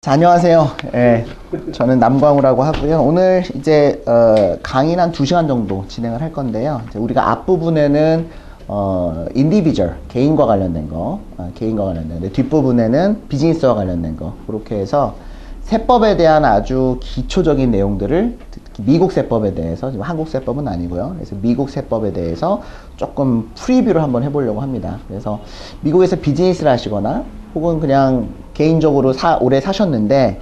자, 안녕하세요. 예, 저는 남광우라고 하고요. 오늘 이제 강의는 한 2시간 정도 진행을 할 건데요. 이제 우리가 앞부분에는 인디비주얼, 개인과 관련된 거, 뒷부분에는 비즈니스와 관련된 거, 그렇게 해서 세법에 대한 아주 기초적인 내용들을, 특히 미국 세법에 대해서, 지금 한국 세법은 아니고요. 그래서 미국 세법에 대해서 조금 프리뷰를 한번 해보려고 합니다. 그래서 미국에서 비즈니스를 하시거나 혹은 그냥 개인적으로 오래 사셨는데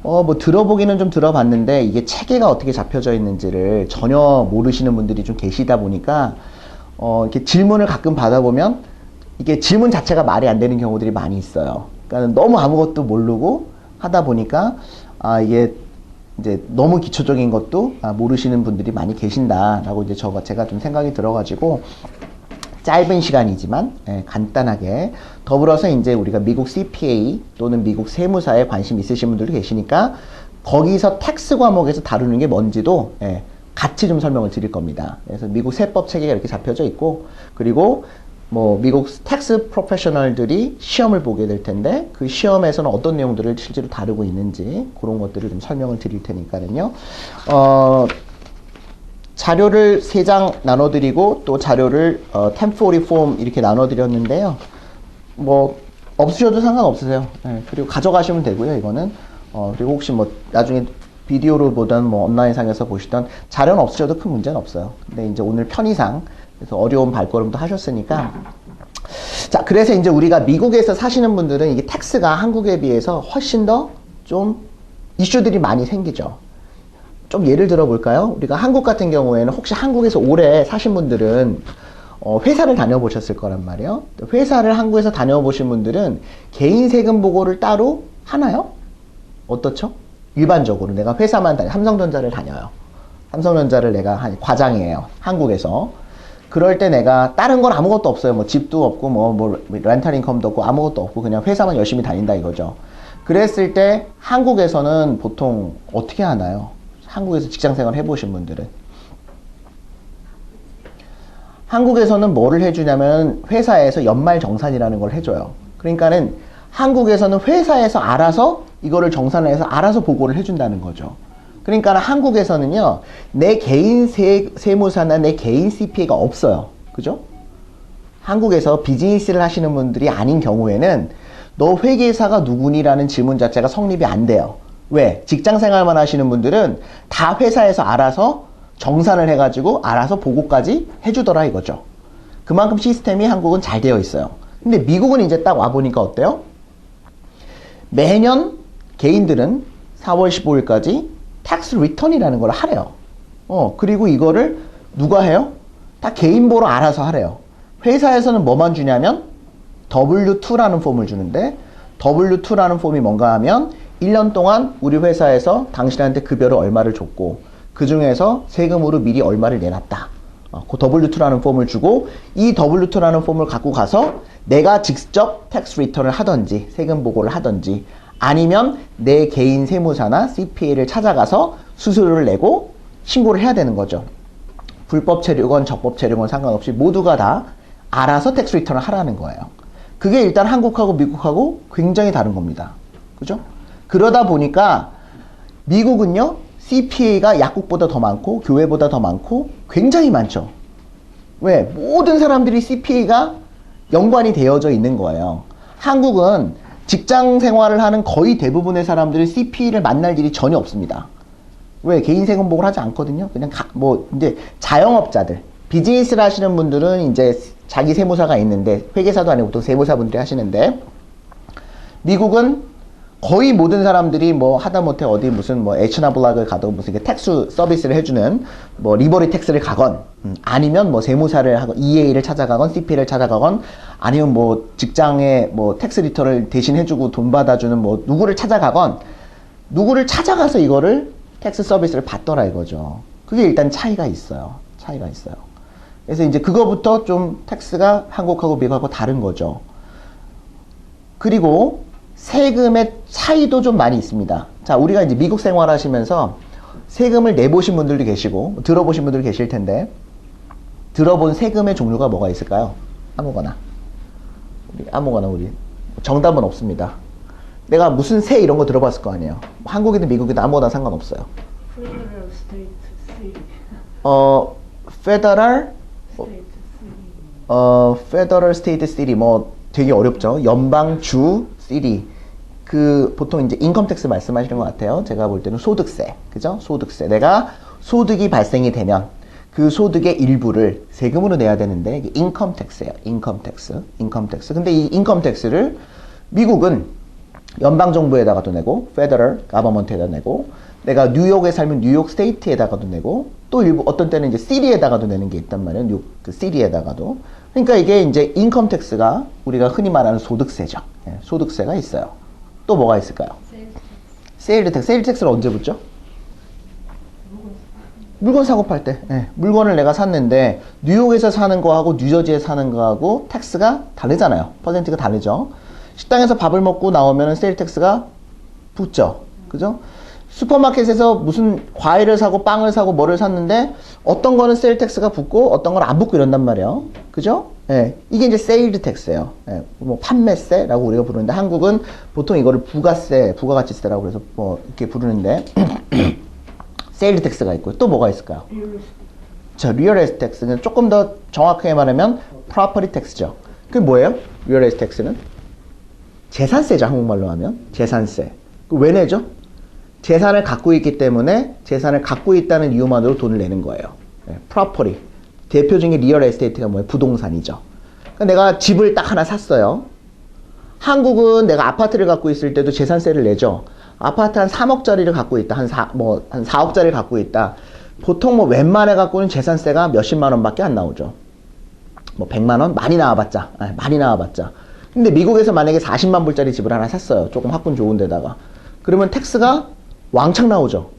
뭐 들어보기는 좀 들어봤는데 이게 체계가 어떻게 잡혀져 있는지를 전혀 모르시는 분들이 좀 계시다 보니까 이렇게 질문을 가끔 받아보면 이게 질문 자체가 말이 안 되는 경우들이 많이 있어요. 그러니까 너무 아무것도 모르고 하다 보니까 이게 이제 너무 기초적인 것도 모르시는 분들이 많이 계신다라고 이제 제가 좀 생각이 들어가지고 짧은 시간이지만 간단하게, 더불어서 이제 우리가 미국 CPA 또는 미국 세무사에 관심 있으신 분들도 계시니까 거기서 텍스 과목에서 다루는 게 뭔지도 같이 좀 설명을 드릴 겁니다. 그래서 미국 세법 체계가 이렇게 잡혀져 있고, 그리고 뭐 미국 텍스 프로페셔널들이 시험을 보게 될 텐데 그 시험에서는 어떤 내용들을 실제로 다루고 있는지 그런 것들을 좀 설명을 드릴 테니까요. 자료를 3장 나눠드리고 또 자료를 1040 폼 이렇게 나눠드렸는데요. 뭐 없으셔도 상관없으세요. 그리고 가져가시면 되고요. 이거는 그리고 혹시 뭐 나중에 비디오로 보던 뭐 온라인상에서 보시던 자료는 없으셔도 큰 문제는 없어요. 근데 이제 오늘 편의상 그래서 어려운 발걸음도 하셨으니까, 자, 그래서 이제 우리가 미국에서 사시는 분들은 이게 텍스가 한국에 비해서 훨씬 더 좀 이슈들이 많이 생기죠. 좀 예를 들어 볼까요? 우리가 한국 같은 경우에는 혹시 한국에서 오래 사신 분들은 회사를 다녀보셨을 거란 말이에요. 회사를 한국에서 다녀보신 분들은 개인 세금 보고를 따로 하나요? 어떻죠? 일반적으로 내가 회사만 삼성전자를 다녀요. 삼성전자를 내가 과장이에요. 한국에서. 그럴 때 내가 다른 건 아무것도 없어요. 뭐 집도 없고 뭐 렌탈 인컴도 없고 아무것도 없고 그냥 회사만 열심히 다닌다 이거죠. 그랬을 때 한국에서는 보통 어떻게 하나요? 한국에서 직장생활 해보신 분들은 한국에서는 뭐를 해주냐면 회사에서 연말정산이라는 걸 해줘요. 그러니까는 한국에서는 회사에서 알아서 이거를 정산을 해서 알아서 보고를 해준다는 거죠. 그러니까 한국에서는요, 내 개인 세무사나 내 개인 CPA가 없어요. 그죠? 한국에서 비즈니스를 하시는 분들이 아닌 경우에는 너 회계사가 누구니라는 질문 자체가 성립이 안 돼요. 왜? 직장 생활만 하시는 분들은 다 회사에서 알아서 정산을 해가지고 알아서 보고까지 해주더라 이거죠. 그만큼 시스템이 한국은 잘 되어 있어요. 근데 미국은 이제 딱 와보니까 어때요? 매년 개인들은 4월 15일까지 텍스 리턴이라는 걸 하래요. 그리고 이거를 누가 해요? 다 개인 보러 알아서 하래요. 회사에서는 뭐만 주냐면 W2라는 폼을 주는데, W2라는 폼이 뭔가 하면 1년 동안 우리 회사에서 당신한테 급여를 얼마를 줬고 그 중에서 세금으로 미리 얼마를 내놨다. 그 W2라는 폼을 주고 이 W2라는 폼을 갖고 가서 내가 직접 텍스 리턴을 하든지 세금 보고를 하든지 아니면 내 개인 세무사나 CPA를 찾아가서 수수료를 내고 신고를 해야 되는 거죠. 불법 체류건 적법 체류건 상관없이 모두가 다 알아서 텍스 리턴을 하라는 거예요. 그게 일단 한국하고 미국하고 굉장히 다른 겁니다. 그죠? 그러다 보니까 미국은요, CPA가 약국보다 더 많고 교회보다 더 많고 굉장히 많죠. 왜? 모든 사람들이 CPA가 연관이 되어져 있는 거예요. 한국은 직장 생활을 하는 거의 대부분의 사람들이 CPA를 만날 일이 전혀 없습니다. 왜? 개인 세금 보고를 하지 않거든요. 그냥 이제 자영업자들, 비즈니스를 하시는 분들은 이제 자기 세무사가 있는데, 회계사도 아니고 보통 세무사분들이 하시는데, 미국은 거의 모든 사람들이 뭐 하다못해 어디 무슨 뭐 H&R 블락을 가도 무슨 텍스 서비스를 해주는 뭐 리버리 텍스를 가건, 아니면 뭐 세무사를 하건 EA를 찾아가건 CPA를 찾아가건, 아니면 뭐 직장에 뭐 텍스 리턴을 대신 해주고 돈 받아주는 뭐 누구를 찾아가건, 누구를 찾아가서 이거를 텍스 서비스를 받더라 이거죠. 그게 일단 차이가 있어요. 그래서 이제 그거부터 좀 텍스가 한국하고 미국하고 다른 거죠. 그리고 세금의 차이도 좀 많이 있습니다. 자, 우리가 이제 미국 생활하시면서 세금을 내보신 분들도 계시고 들어보신 분들도 계실 텐데, 들어본 세금의 종류가 뭐가 있을까요? 아무거나 우리 정답은 없습니다. 내가 무슨 세 이런 거 들어봤을 거 아니에요. 한국이든 미국이든 아무거나 상관없어요. Federal State City. Federal State City. Federal State City 뭐 되게 어렵죠. 연방주 city. 그 보통 이제 인컴텍스 말씀하시는 것 같아요. 제가 볼 때는 소득세, 그죠? 소득세. 내가 소득이 발생이 되면 그 소득의 일부를 세금으로 내야 되는데 이게 인컴텍스예요. 인컴텍스. 근데 이 인컴텍스를 미국은 연방 정부에다가도 내고, 페더럴 가버먼트에다 내고, 내가 뉴욕에 살면 뉴욕 스테이트에다가도 내고, 또 일부 어떤 때는 이제 시리에다가도 내는 게 있단 말이에요. 뉴욕 그 시리에다가도. 그러니까 이게 이제 인컴텍스가 우리가 흔히 말하는 소득세죠. 예, 소득세가 있어요. 또 뭐가 있을까요? 세일즈 텍스를 언제 붙죠? 물건 사고 팔 때. 예, 물건을 내가 샀는데 뉴욕에서 사는 거하고 뉴저지에 사는 거하고 텍스가 다르잖아요. 퍼센트가 다르죠. 식당에서 밥을 먹고 나오면은 세일 텍스가 붙죠. 그죠? 슈퍼마켓에서 무슨 과일을 사고 빵을 사고 뭐를 샀는데 어떤 거는 세일 텍스가 붙고 어떤 건 안 붙고 이런단 말이에요. 그죠? 예, 이게 이제 세일즈 텍스예요. 예, 뭐 판매세라고 우리가 부르는데 한국은 보통 이거를 부가세, 부가가치세라고 그래서 뭐 이렇게 부르는데 세일즈 텍스가 있고 또 뭐가 있을까요? 자, 리얼 에스테이트 텍스는 조금 더 정확하게 말하면 프로퍼티 텍스죠. 그게 뭐예요? 리얼 에스테이트 텍스는 재산세죠. 한국말로 하면 재산세. 왜 내죠? 재산을 갖고 있기 때문에 재산을 갖고 있다는 이유만으로 돈을 내는 거예요. 네, 프로퍼티. 대표적인 리얼 에스테이트가 뭐예요? 부동산이죠. 그러니까 내가 집을 딱 하나 샀어요. 한국은 내가 아파트를 갖고 있을 때도 재산세를 내죠. 아파트 한 3억짜리를 갖고 있다. 한 4억짜리를 갖고 있다. 보통 뭐 웬만해 갖고는 재산세가 몇십만 원밖에 안 나오죠. 뭐 100만 원? 많이 나와봤자. 많이 나와봤자. 근데 미국에서 만약에 40만 불짜리 집을 하나 샀어요. 조금 학군 좋은 데다가. 그러면 텍스가 왕창 나오죠.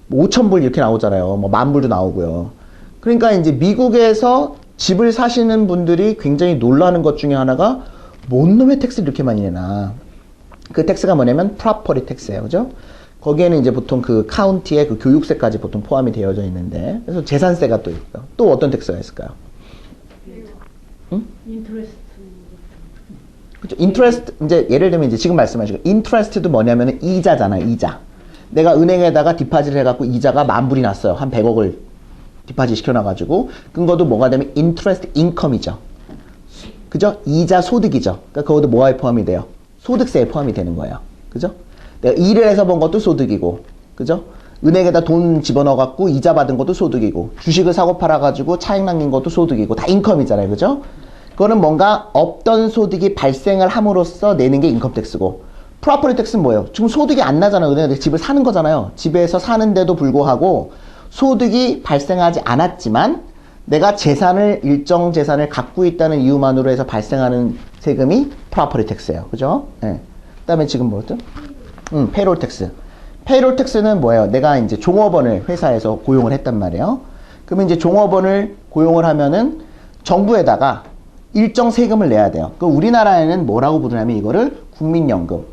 뭐 5천 불 이렇게 나오잖아요. 뭐 10,000불도 나오고요. 그러니까 이제 미국에서 집을 사시는 분들이 굉장히 놀라는 것 중에 하나가 뭔 놈의 텍스를 이렇게 많이 내나. 그 텍스가 뭐냐면 프로퍼티 텍스예요. 그죠? 거기에는 이제 보통 그 카운티의 그 교육세까지 보통 포함이 되어져 있는데 그래서 재산세가 또 있고요. 또 어떤 텍스가 있을까요? 응? 인트레스트. 그렇죠. 인트레스트 이제 예를 들면 이제 지금 말씀하신 거 인트레스트도 뭐냐면은 이자잖아. 이자. 내가 은행에다가 디파짓을 해갖고 이자가 10,000불이 났어요. 한 100억을 디파짓 시켜놔가지고 그것도 뭐가 되면 인트레스트 인컴이죠. 그죠? 이자 소득이죠. 그러니까 그것도 뭐에 포함이 돼요? 소득세에 포함이 되는 거예요. 그죠? 내가 일을 해서 번 것도 소득이고, 그죠? 은행에다 돈 집어넣어갖고 이자 받은 것도 소득이고, 주식을 사고 팔아가지고 차익 남긴 것도 소득이고, 다 인컴이잖아요. 그죠? 그거는 뭔가 없던 소득이 발생을 함으로써 내는 게 인컴텍스고, 프로퍼티 텍스는 뭐예요? 지금 소득이 안 나잖아요. 은행에 집을 사는 거잖아요. 집에서 사는데도 불구하고 소득이 발생하지 않았지만 내가 재산을 일정 재산을 갖고 있다는 이유만으로 해서 발생하는 세금이 프로퍼티 텍스예요. 그죠? 예. 그다음에 지금 뭐였죠? 페이롤 텍스. 페이롤 텍스는 뭐예요? 내가 이제 종업원을 회사에서 고용을 했단 말이에요. 그러면 이제 종업원을 고용을 하면은 정부에다가 일정 세금을 내야 돼요. 그 우리나라에는 뭐라고 부르냐면 이거를 국민연금.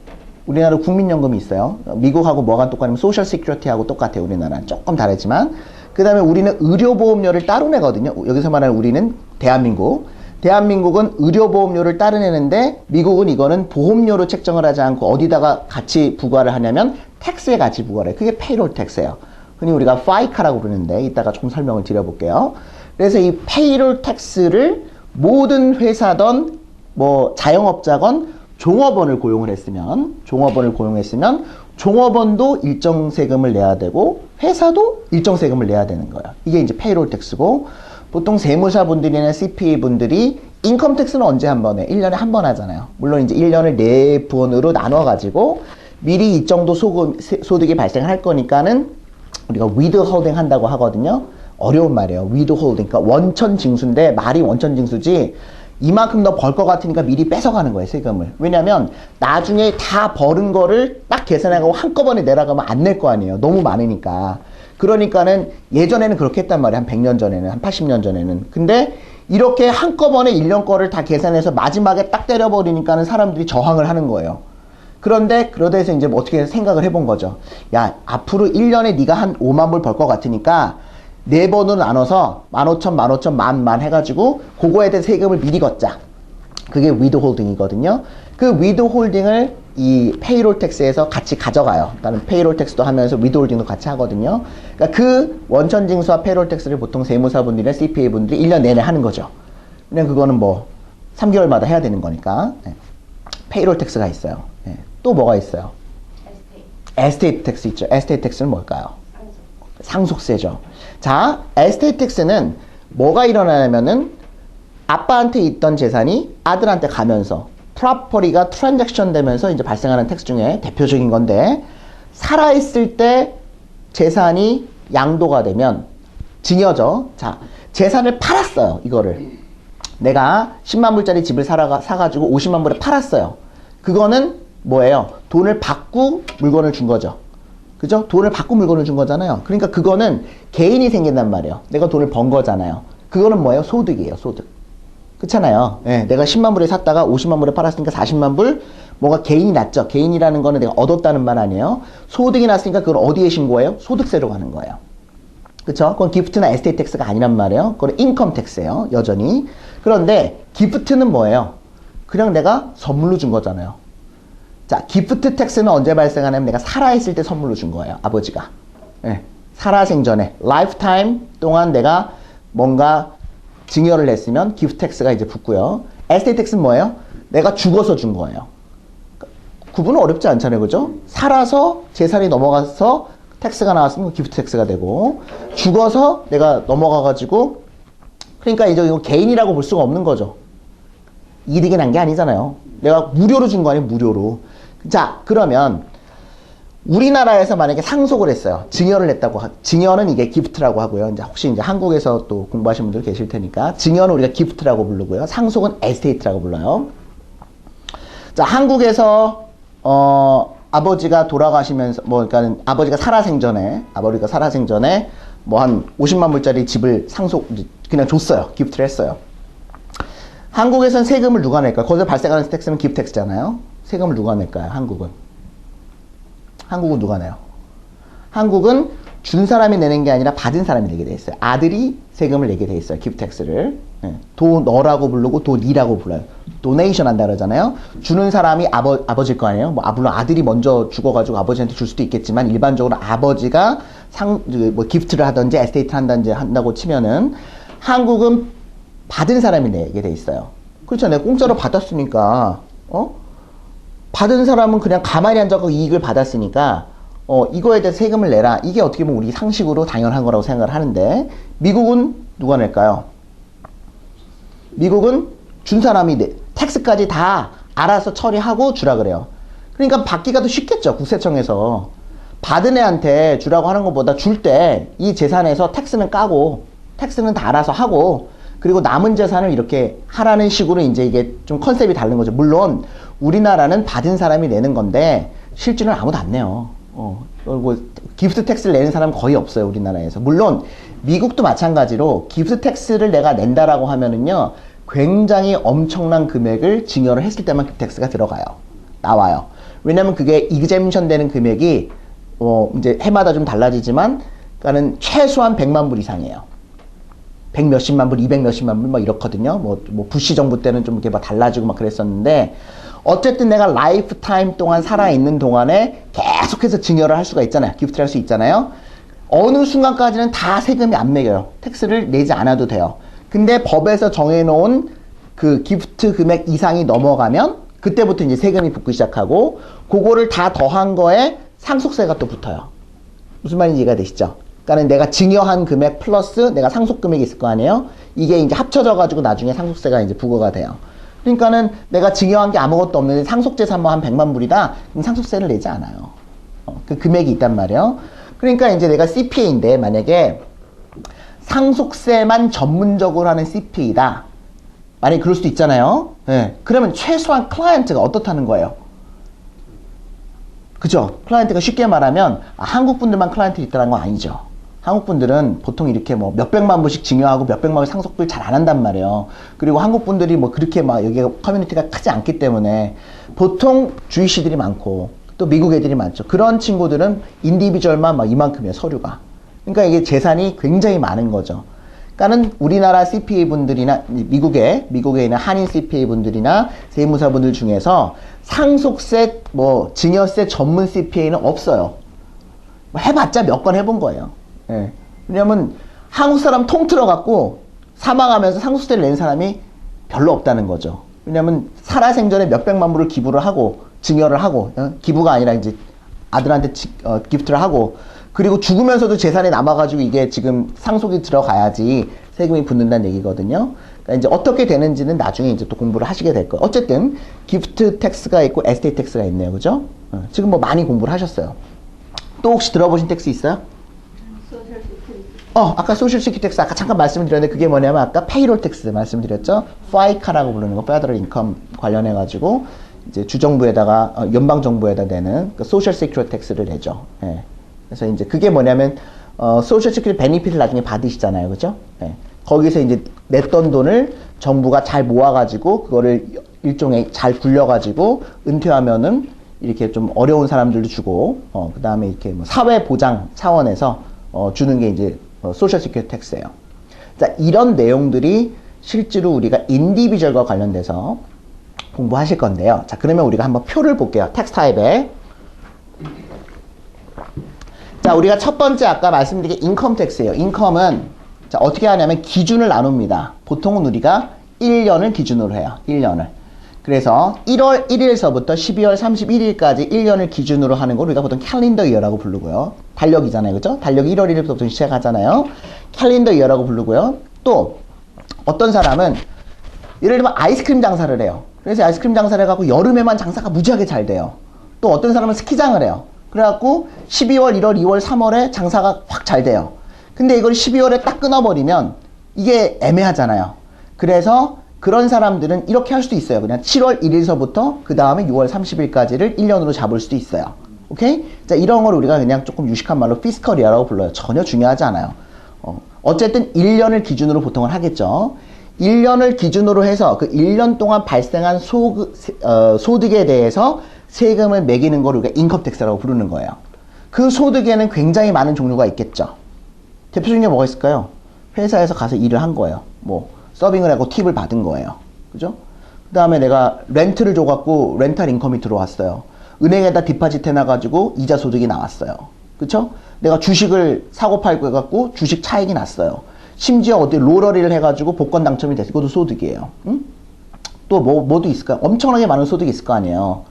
우리나라 국민연금이 있어요. 미국하고 뭐가 똑같냐면 소셜 시큐리티하고 똑같아요. 우리나라는 조금 다르지만 그 다음에 우리는 의료보험료를 따로 내거든요. 여기서 말하는 우리는 대한민국은 의료보험료를 따로 내는데 미국은 이거는 보험료로 책정을 하지 않고 어디다가 같이 부과를 하냐면 텍스에 같이 부과를 해요. 그게 페이롤 텍스예요. 흔히 우리가 파이카라고 부르는데 이따가 조금 설명을 드려볼게요. 그래서 이 페이롤 텍스를 모든 회사든 뭐 자영업자건 종업원을 고용했으면 종업원도 일정 세금을 내야 되고 회사도 일정 세금을 내야 되는 거예요. 이게 이제 페이롤 텍스고 보통 세무사 분들이나 CPA 분들이 인컴 텍스는 언제 한 번 해? 1년에 한 번 하잖아요. 물론 이제 1년을 4분으로 나눠 가지고 미리 이 정도 소득이 발생할 거니까는 우리가 withholding 한다고 하거든요. 어려운 말이에요. withholding. 그러니까 원천 징수인데 말이 원천 징수지 이만큼 너 벌 것 같으니까 미리 뺏어가는 거예요, 세금을. 왜냐면 나중에 다 벌은 거를 딱 계산해가고 한꺼번에 내라가면 안 낼 거 아니에요. 너무 많으니까. 그러니까는 예전에는 그렇게 했단 말이에요. 한 100년 전에는, 한 80년 전에는. 근데 이렇게 한꺼번에 1년 거를 다 계산해서 마지막에 딱 때려버리니까는 사람들이 저항을 하는 거예요. 그런데 그러다 해서 이제 뭐 어떻게 생각을 해본 거죠. 야, 앞으로 1년에 네가 한 5만 불 벌 것 같으니까 4번으로 나눠서 15,000, 10,000, 해가지고 그거에 대한 세금을 미리 걷자. 그게 withholding이거든요. 그 withholding을 이 페이롤 텍스에서 같이 가져가요. 그러니까 페이롤 텍스도 하면서 위드홀딩도 같이 하거든요. 그러니까 그 원천징수와 페이롤 텍스를 보통 세무사분들이나 CPA 분들이 1년 내내 하는 거죠. 그냥 그거는 뭐 3개월마다 해야 되는 거니까. 네. 페이롤 텍스가 있어요. 네. 또 뭐가 있어요? 에스테이트 텍스 있죠. 에스테이트 텍스는 뭘까요? 상속세죠. 자, 에스테이트 텍스는 뭐가 일어나냐면은 아빠한테 있던 재산이 아들한테 가면서 프로퍼리가 트랜잭션 되면서 이제 발생하는 텍스 중에 대표적인 건데, 살아있을 때 재산이 양도가 되면 증여죠. 자, 재산을 팔았어요. 이거를 내가 10만 불짜리 집을 사가지고 50만 불에 팔았어요. 그거는 뭐예요? 돈을 받고 물건을 준 거죠. 그죠? 돈을 받고 물건을 준 거잖아요. 그러니까 그거는 개인이 생긴단 말이에요. 내가 돈을 번 거잖아요. 그거는 뭐예요? 소득이에요. 소득. 그렇잖아요. 예, 내가 10만 불에 샀다가 50만 불에 팔았으니까 40만 불. 뭐가 개인이 났죠. 개인이라는 거는 내가 얻었다는 말 아니에요. 소득이 났으니까 그걸 어디에 신고해요? 소득세로 가는 거예요. 그쵸? 그건 기프트나 에스테이트 텍스가 아니란 말이에요. 그건 인컴 텍스예요. 여전히. 그런데 기프트는 뭐예요? 그냥 내가 선물로 준 거잖아요. 자, 기프트 텍스는 언제 발생하냐면 내가 살아있을 때 선물로 준 거예요. 아버지가. 예, 살아생전에 라이프타임 동안 내가 뭔가 증여를 했으면 기프트 텍스가 이제 붙고요. 에스테이트 텍스는 뭐예요? 내가 죽어서 준 거예요. 구분은 어렵지 않잖아요. 그죠? 살아서 재산이 넘어가서 텍스가 나왔으면 기프트 텍스가 되고, 죽어서 내가 넘어가가지고, 그러니까 이제 이거 개인이라고 볼 수가 없는 거죠. 이득이 난 게 아니잖아요. 내가 무료로 준 거 아니에요. 무료로. 자, 그러면 우리나라에서 만약에 상속을 했어요. 증여를 했다고. 증여는 이게 기프트라고 하고요. 이제 혹시 이제 한국에서 또 공부하신 분들 계실 테니까, 증여는 우리가 기프트라고 부르고요. 상속은 에스테이트라고 불러요. 자, 한국에서 아버지가 돌아가시면서, 그러니까 아버지가 살아생전에 뭐 한 50만 불짜리 집을 그냥 줬어요. 기프트를 했어요. 한국에선 세금을 누가 낼까요? 거기서 발생하는 텍스는 기프트 텍스잖아요. 세금을 누가 낼까요? 한국은 누가 내요? 한국은 준 사람이 내는 게 아니라 받은 사람이 내게 돼 있어요. 아들이 세금을 내게 돼 있어요. 기프트 텍스를. 네. 도 너라고 부르고 도 니라고 불러요. 도네이션 한다 그러잖아요. 주는 사람이 아버지일 거 아니에요. 물론 아들이 먼저 죽어가지고 아버지한테 줄 수도 있겠지만, 일반적으로 아버지가 기프트를 하든지 에스테이트 한다든지 한다고 치면은, 한국은 받은 사람이 내게 돼 있어요. 그렇죠. 내가 공짜로 받았으니까, 받은 사람은 그냥 가만히 앉아서 이익을 받았으니까, 이거에 대해서 세금을 내라. 이게 어떻게 보면 우리 상식으로 당연한 거라고 생각을 하는데, 미국은 누가 낼까요? 미국은 준 사람이 텍스까지 다 알아서 처리하고 주라 그래요. 그러니까 받기가 더 쉽겠죠. 국세청에서. 받은 애한테 주라고 하는 것보다 줄 때 이 재산에서 텍스는 까고, 텍스는 다 알아서 하고, 그리고 남은 재산을 이렇게 하라는 식으로 이제 이게 좀 컨셉이 다른 거죠. 물론 우리나라는 받은 사람이 내는 건데 실제는 아무도 안 내요. 기프트 텍스를 내는 사람은 거의 없어요. 우리나라에서. 물론 미국도 마찬가지로 기프트 텍스를 내가 낸다라고 하면은요, 굉장히 엄청난 금액을 증여를 했을 때만 기프트 텍스가 들어가요. 나와요. 왜냐면 그게 이그젬션 되는 금액이 이제 해마다 좀 달라지지만, 그러니까는 최소한 100만 불 이상이에요. 100 몇십만 불, 200 몇십만 불, 이렇거든요. 부시 정부 때는 좀 이렇게 막 달라지고 막 그랬었는데, 어쨌든 내가 라이프 타임 동안 살아있는 동안에 계속해서 증여를 할 수가 있잖아요. 기프트를 할 수 있잖아요. 어느 순간까지는 다 세금이 안 매겨요. 텍스를 내지 않아도 돼요. 근데 법에서 정해놓은 그 기프트 금액 이상이 넘어가면, 그때부터 이제 세금이 붙기 시작하고, 그거를 다 더한 거에 상속세가 또 붙어요. 무슨 말인지 이해가 되시죠? 그러니까 내가 증여한 금액 플러스 내가 상속 금액이 있을 거 아니에요? 이게 이제 합쳐져가지고 나중에 상속세가 이제 부과가 돼요. 그러니까는 내가 증여한 게 아무것도 없는데 상속재산만 한 100만 불이다? 그럼 상속세를 내지 않아요. 그 금액이 있단 말이에요. 그러니까 이제 내가 CPA인데, 만약에 상속세만 전문적으로 하는 CPA다. 만약에 그럴 수도 있잖아요. 네. 그러면 최소한 클라이언트가 어떻다는 거예요? 그죠? 클라이언트가 쉽게 말하면, 한국 분들만 클라이언트 있다는 건 아니죠. 한국 분들은 보통 이렇게 몇백만 불씩 증여하고 몇백만 불 상속비를 잘 안 한단 말이에요. 그리고 한국 분들이 그렇게 여기가 커뮤니티가 크지 않기 때문에 보통 주이시들이 많고, 또 미국 애들이 많죠. 그런 친구들은 인디비주얼만 이만큼이에요, 서류가. 그러니까 이게 재산이 굉장히 많은 거죠. 그러니까는 우리나라 CPA 분들이나 미국에 있는 한인 CPA 분들이나 세무사 분들 중에서 상속세, 뭐 증여세 전문 CPA는 없어요. 뭐 해봤자 몇 건 해본 거예요. 예. 왜냐면 한국 사람 통틀어 갖고 사망하면서 상속세를 낸 사람이 별로 없다는 거죠. 왜냐면 살아생전에 몇백만 불을 기부를 하고 증여를 하고 기부가 아니라 이제 아들한테 기프트를 하고 그리고 죽으면서도 재산이 남아가지고 이게 지금 상속이 들어가야지 세금이 붙는다는 얘기거든요. 그러니까 이제 어떻게 되는지는 나중에 이제 또 공부를 하시게 될 거예요. 어쨌든 기프트 텍스가 있고 에스테이트 텍스가 있네요, 그죠? 지금 뭐 많이 공부를 하셨어요. 또 혹시 들어보신 텍스 있어요? 소셜 시큐리티. 아까 소셜 시큐리티 텍스 아까 잠깐 말씀드렸는데 그게 뭐냐면 아까 페이롤 텍스 말씀드렸죠? 파이카라고 부르는 거, 페더럴 인컴 관련해 가지고 이제 주정부에다가 연방 정부에다 내는 그 소셜 시큐리티 텍스를 내죠. 예. 그래서 이제 그게 뭐냐면 소셜 시큐리티 베니핏을 나중에 받으시잖아요, 그죠? 예. 거기서 이제 냈던 돈을 정부가 잘 모아가지고 그거를 일종의 잘 굴려가지고 은퇴하면은 이렇게 좀 어려운 사람들도 주고 그 다음에 이렇게 뭐 사회 보장 차원에서 주는 게 이제 소셜 시큐리티 텍스예요. 자, 이런 내용들이 실제로 우리가 인디비주얼과 관련돼서 공부하실 건데요. 자, 그러면 우리가 한번 표를 볼게요. 텍스 타입에. 자, 우리가 첫 번째 아까 말씀드린 게 인컴 텍스예요. 인컴은 자, 어떻게 하냐면 기준을 나눕니다. 보통은 우리가 1년을 기준으로 해요. 1년을. 그래서 1월 1일서부터 12월 31일까지 1년을 기준으로 하는 걸 우리가 보통 캘린더 이어라고 부르고요. 달력이잖아요. 그죠? 달력이 1월 1일부터 시작하잖아요. 캘린더 이어라고 부르고요. 또 어떤 사람은 예를 들면 아이스크림 장사를 해요. 그래서 아이스크림 장사를 해갖고 여름에만 장사가 무지하게 잘 돼요. 또 어떤 사람은 스키장을 해요. 그래갖고 12월, 1월, 2월, 3월에 장사가 확 잘 돼요. 근데 이걸 12월에 딱 끊어버리면 이게 애매하잖아요. 그래서 그런 사람들은 이렇게 할 수도 있어요. 그냥 7월 1일서부터 그 다음에 6월 30일까지를 1년으로 잡을 수도 있어요. 오케이? 자, 이런 걸 우리가 그냥 조금 유식한 말로 피스컬이라고 불러요. 전혀 중요하지 않아요. 어쨌든 1년을 기준으로 보통은 하겠죠. 1년을 기준으로 해서 그 1년 동안 발생한 소득에 대해서 세금을 매기는 걸 우리가 인컴 텍스라고 부르는 거예요. 그 소득에는 굉장히 많은 종류가 있겠죠. 대표적인 게 뭐가 있을까요? 회사에서 가서 일을 한 거예요. 뭐 서빙을 하고 팁을 받은 거예요. 그죠? 그 다음에 내가 렌트를 줘갖고 렌탈 인컴이 들어왔어요. 은행에다 디파짓 해놔가지고 이자 소득이 나왔어요. 그쵸? 내가 주식을 사고 팔고 해갖고 주식 차익이 났어요. 심지어 어디 로러리를 해가지고 복권 당첨이 됐어요. 그것도 소득이에요. 응? 또 뭐도 있을까요? 엄청나게 많은 소득이 있을 거 아니에요.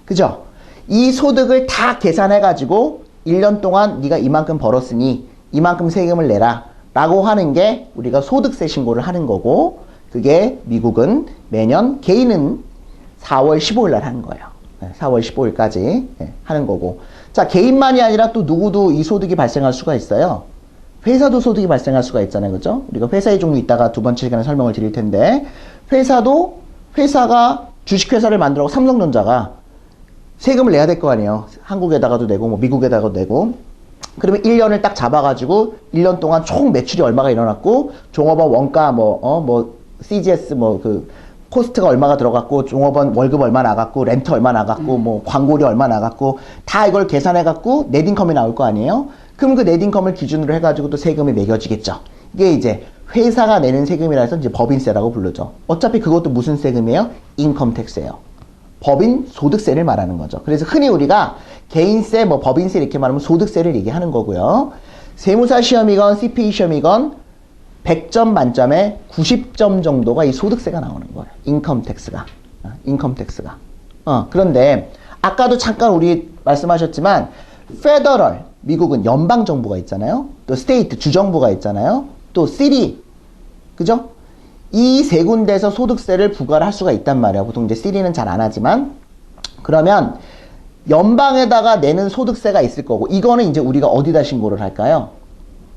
그죠? 이 소득을 다 계산해가지고 1년 동안 네가 이만큼 벌었으니 이만큼 세금을 내라 라고 하는 게 우리가 소득세 신고를 하는 거고, 그게 미국은 매년 개인은 4월 15일 날 하는 거예요. 4월 15일까지 하는 거고. 자, 개인만이 아니라 또 누구도 이 소득이 발생할 수가 있어요. 회사도 소득이 발생할 수가 있잖아요. 그죠? 우리가 회사의 종류 이따가 두 번째 시간에 설명을 드릴 텐데, 회사가 주식회사를 만들고 삼성전자가 세금을 내야 될 거 아니에요. 한국에다가도 내고 뭐 미국에다가도 내고. 그러면 1년을 딱 잡아가지고 1년 동안 총 매출이 얼마가 일어났고 종업원 원가 CGS 그 코스트가 얼마가 들어갔고 종업원 월급 얼마 나갔고 렌트 얼마 나갔고 뭐 광고료 얼마 나갔고 다 이걸 계산해갖고 넷인컴이 나올 거 아니에요. 그럼 그 넷인컴을 기준으로 해가지고 또 세금이 매겨지겠죠. 이게 이제 회사가 내는 세금이라 해서 이제 법인세라고 부르죠. 어차피 그것도 무슨 세금이에요? 인컴 텍스예요. 법인 소득세를 말하는 거죠. 그래서 흔히 우리가 개인세, 법인세 이렇게 말하면 소득세를 얘기하는 거고요. 세무사 시험이건 CPA 시험이건 100점 만점에 90점 정도가 이 소득세가 나오는 거예요. 인컴 텍스가. 그런데 아까도 잠깐 우리 말씀하셨지만 페더럴, 미국은 연방 정부가 있잖아요. 또 스테이트, 주정부가 있잖아요. 또 시티, 그죠? 이 세 군데에서 소득세를 부과를 할 수가 있단 말이에요. 보통 이제 시티는 잘 안 하지만. 그러면 연방에다가 내는 소득세가 있을 거고, 이거는 이제 우리가 어디다 신고를 할까요?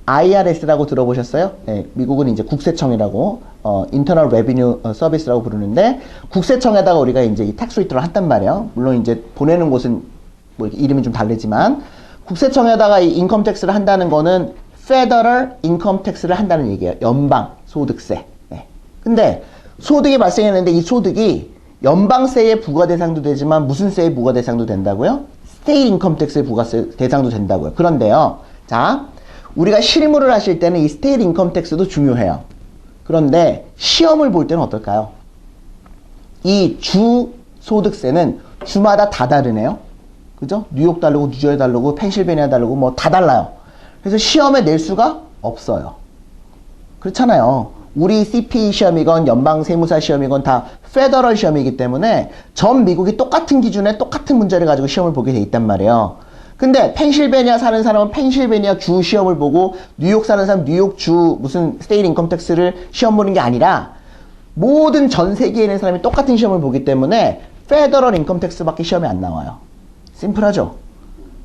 IRS라고 들어보셨어요? 네, 미국은 이제 국세청이라고, Internal Revenue Service라고 부르는데, 국세청에다가 우리가 이제 이 텍스 리턴을 한단 말이에요. 물론 이제 보내는 곳은 뭐 이름이 좀 다르지만, 국세청에다가 이 인컴 텍스를 한다는 거는 Federal Income Tax를 한다는 얘기예요. 연방 소득세. 네. 근데 소득이 발생했는데 이 소득이 연방세의 부과 대상도 되지만 무슨 세의 부과 대상도 된다고요? State Income Tax의 부과 대상도 된다고요. 그런데요. 자, 우리가 실무를 하실 때는 이 스테이트 인컴 텍스도 중요해요. 그런데 시험을 볼 때는 어떨까요? 이 주 소득세는 주마다 다 다르네요. 그죠? 뉴욕 다르고 뉴저지 다르고 펜실베니아 다르고 뭐 다 달라요. 그래서 시험에 낼 수가 없어요. 그렇잖아요. 우리 CPA 시험이건 연방세무사 시험이건 다 페더럴 시험이기 때문에 전 미국이 똑같은 기준에 똑같은 문제를 가지고 시험을 보게 돼 있단 말이에요. 근데 펜실베니아 사는 사람은 펜실베니아 주 시험을 보고 뉴욕 사는 사람 뉴욕 주 무슨 스테이트 인컴 텍스를 시험 보는 게 아니라 모든 전 세계에 있는 사람이 똑같은 시험을 보기 때문에 페더럴 인컴 텍스밖에 시험에 안 나와요. 심플하죠?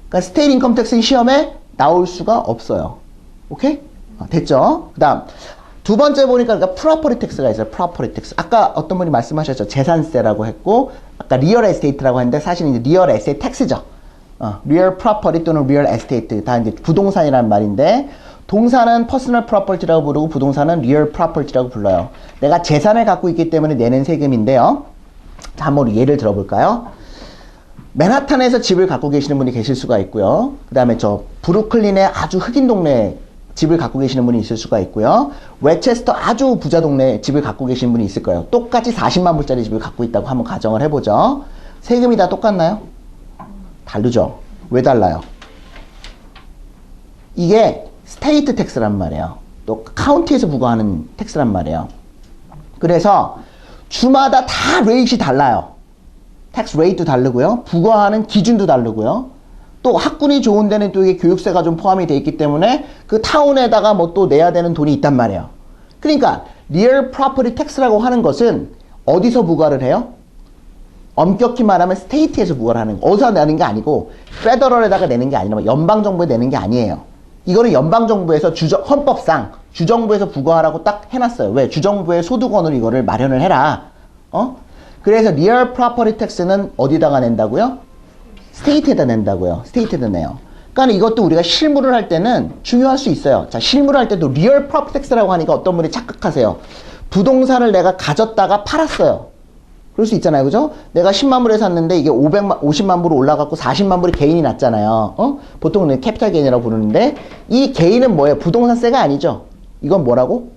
그러니까 스테이트 인컴 텍스는 시험에 나올 수가 없어요. 오케이? 됐죠? 그 다음 두 번째 보니까 그러니까 프로퍼티 텍스가 있어요. 프로퍼티 텍스. 아까 어떤 분이 말씀하셨죠. 재산세라고 했고 아까 리얼 에스테이트라고 했는데 사실은 이제 리얼 에스테이트 텍스죠. 리얼 프로퍼티 또는 리얼 에스테이트 다 이제 부동산이라는 말인데 동사는 퍼스널 프로퍼티라고 부르고 부동산은 리얼 프로퍼티라고 불러요. 내가 재산을 갖고 있기 때문에 내는 세금인데요. 자, 한번 예를 들어볼까요? 맨하탄에서 집을 갖고 계시는 분이 계실 수가 있고요. 그 다음에 저 브루클린의 아주 흑인 동네에 집을 갖고 계시는 분이 있을 수가 있고요. 웨체스터 아주 부자 동네에 집을 갖고 계시는 분이 있을 거예요. 똑같이 40만 불짜리 집을 갖고 있다고 한번 가정을 해보죠. 세금이 다 똑같나요? 다르죠. 왜 달라요? 이게 스테이트 텍스란 말이에요. 또 카운티에서 부과하는 텍스란 말이에요. 그래서 주마다 다 레이트이 달라요. 텍스 레이트도 다르고요. 부과하는 기준도 다르고요. 또 학군이 좋은 데는 또 이게 교육세가 좀 포함이 돼 있기 때문에 그 타운에다가 뭐 또 내야 되는 돈이 있단 말이에요. 그러니까 리얼 프로퍼티 텍스라고 하는 것은 어디서 부과를 해요? 엄격히 말하면 스테이트에서 부과를 하는 거. 어디서 내는 게 아니고 페더럴에다가 내는 게 아니라 연방정부에 내는 게 아니에요. 이거는 연방정부에서 헌법상 주정부에서 부과하라고 딱 해놨어요. 왜? 주정부의 소득원으로 이거를 마련을 해라. 그래서 리얼 프로퍼티 텍스는 어디다가 낸다고요? 스테이트에다 낸다고요. 스테이트에다 내요. 그러니까 이것도 우리가 실무를 할 때는 중요할 수 있어요. 자, 실무를 할 때도 리얼 프로퍼티 텍스라고 하니까 어떤 분이 착각하세요. 부동산을 내가 가졌다가 팔았어요. 그럴 수 있잖아요. 그죠? 내가 10만 불에 샀는데 이게 50만 불로 올라갔고 40만 불이 개인이 났잖아요. 보통은 캐피탈 게인이라고 부르는데 이 개인은 뭐예요? 부동산세가 아니죠. 이건 뭐라고?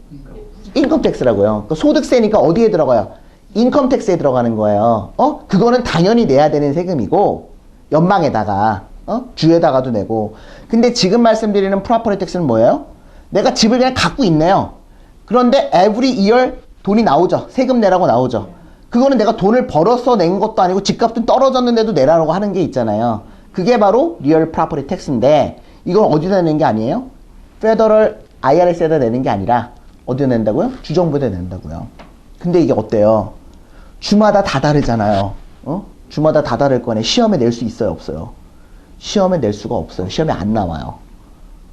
인컴 텍스라고요. 그러니까 소득세니까 어디에 들어가요? 인컴 텍스에 들어가는 거예요. 그거는 당연히 내야 되는 세금이고 연방에다가 주에다가도 내고. 근데 지금 말씀드리는 프로퍼티 텍스는 뭐예요? 내가 집을 그냥 갖고 있네요. 그런데 every year 돈이 나오죠. 세금 내라고 나오죠. 그거는 내가 돈을 벌어서 낸 것도 아니고 집값은 떨어졌는데도 내라고 하는 게 있잖아요. 그게 바로 리얼 프로퍼티 텍스인데 이건 어디다 내는 게 아니에요? 페더럴 IRS에다 내는 게 아니라 어디다 낸다고요? 주정부에다 낸다고요. 근데 이게 어때요? 주마다 다 다르잖아요. 주마다 다 다를 거네. 시험에 낼 수 있어요? 없어요? 시험에 낼 수가 없어요. 시험에 안 나와요.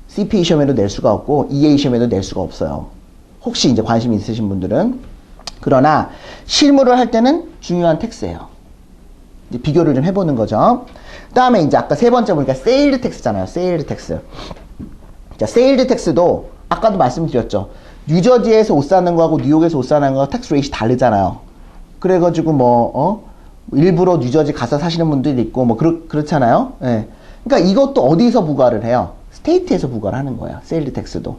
CPA 시험에도 낼 수가 없고 EA 시험에도 낼 수가 없어요. 혹시 이제 관심 있으신 분들은. 그러나 실무를 할 때는 중요한 텍스예요. 이제 비교를 좀 해보는 거죠. 그 다음에 이제 아까 세 번째 보니까 세일드 텍스잖아요. 세일드 텍스. 자, 세일드 텍스도 아까도 말씀드렸죠. 뉴저지에서 옷 사는 거하고 뉴욕에서 옷 사는 거하고 텍스 레이트이 다르잖아요. 그래가지고 일부러 뉴저지 가서 사시는 분들이 있고 그렇잖아요. 예. 그러니까 이것도 어디서 부과를 해요? 스테이트에서 부과를 하는 거예요. 세일드 텍스도.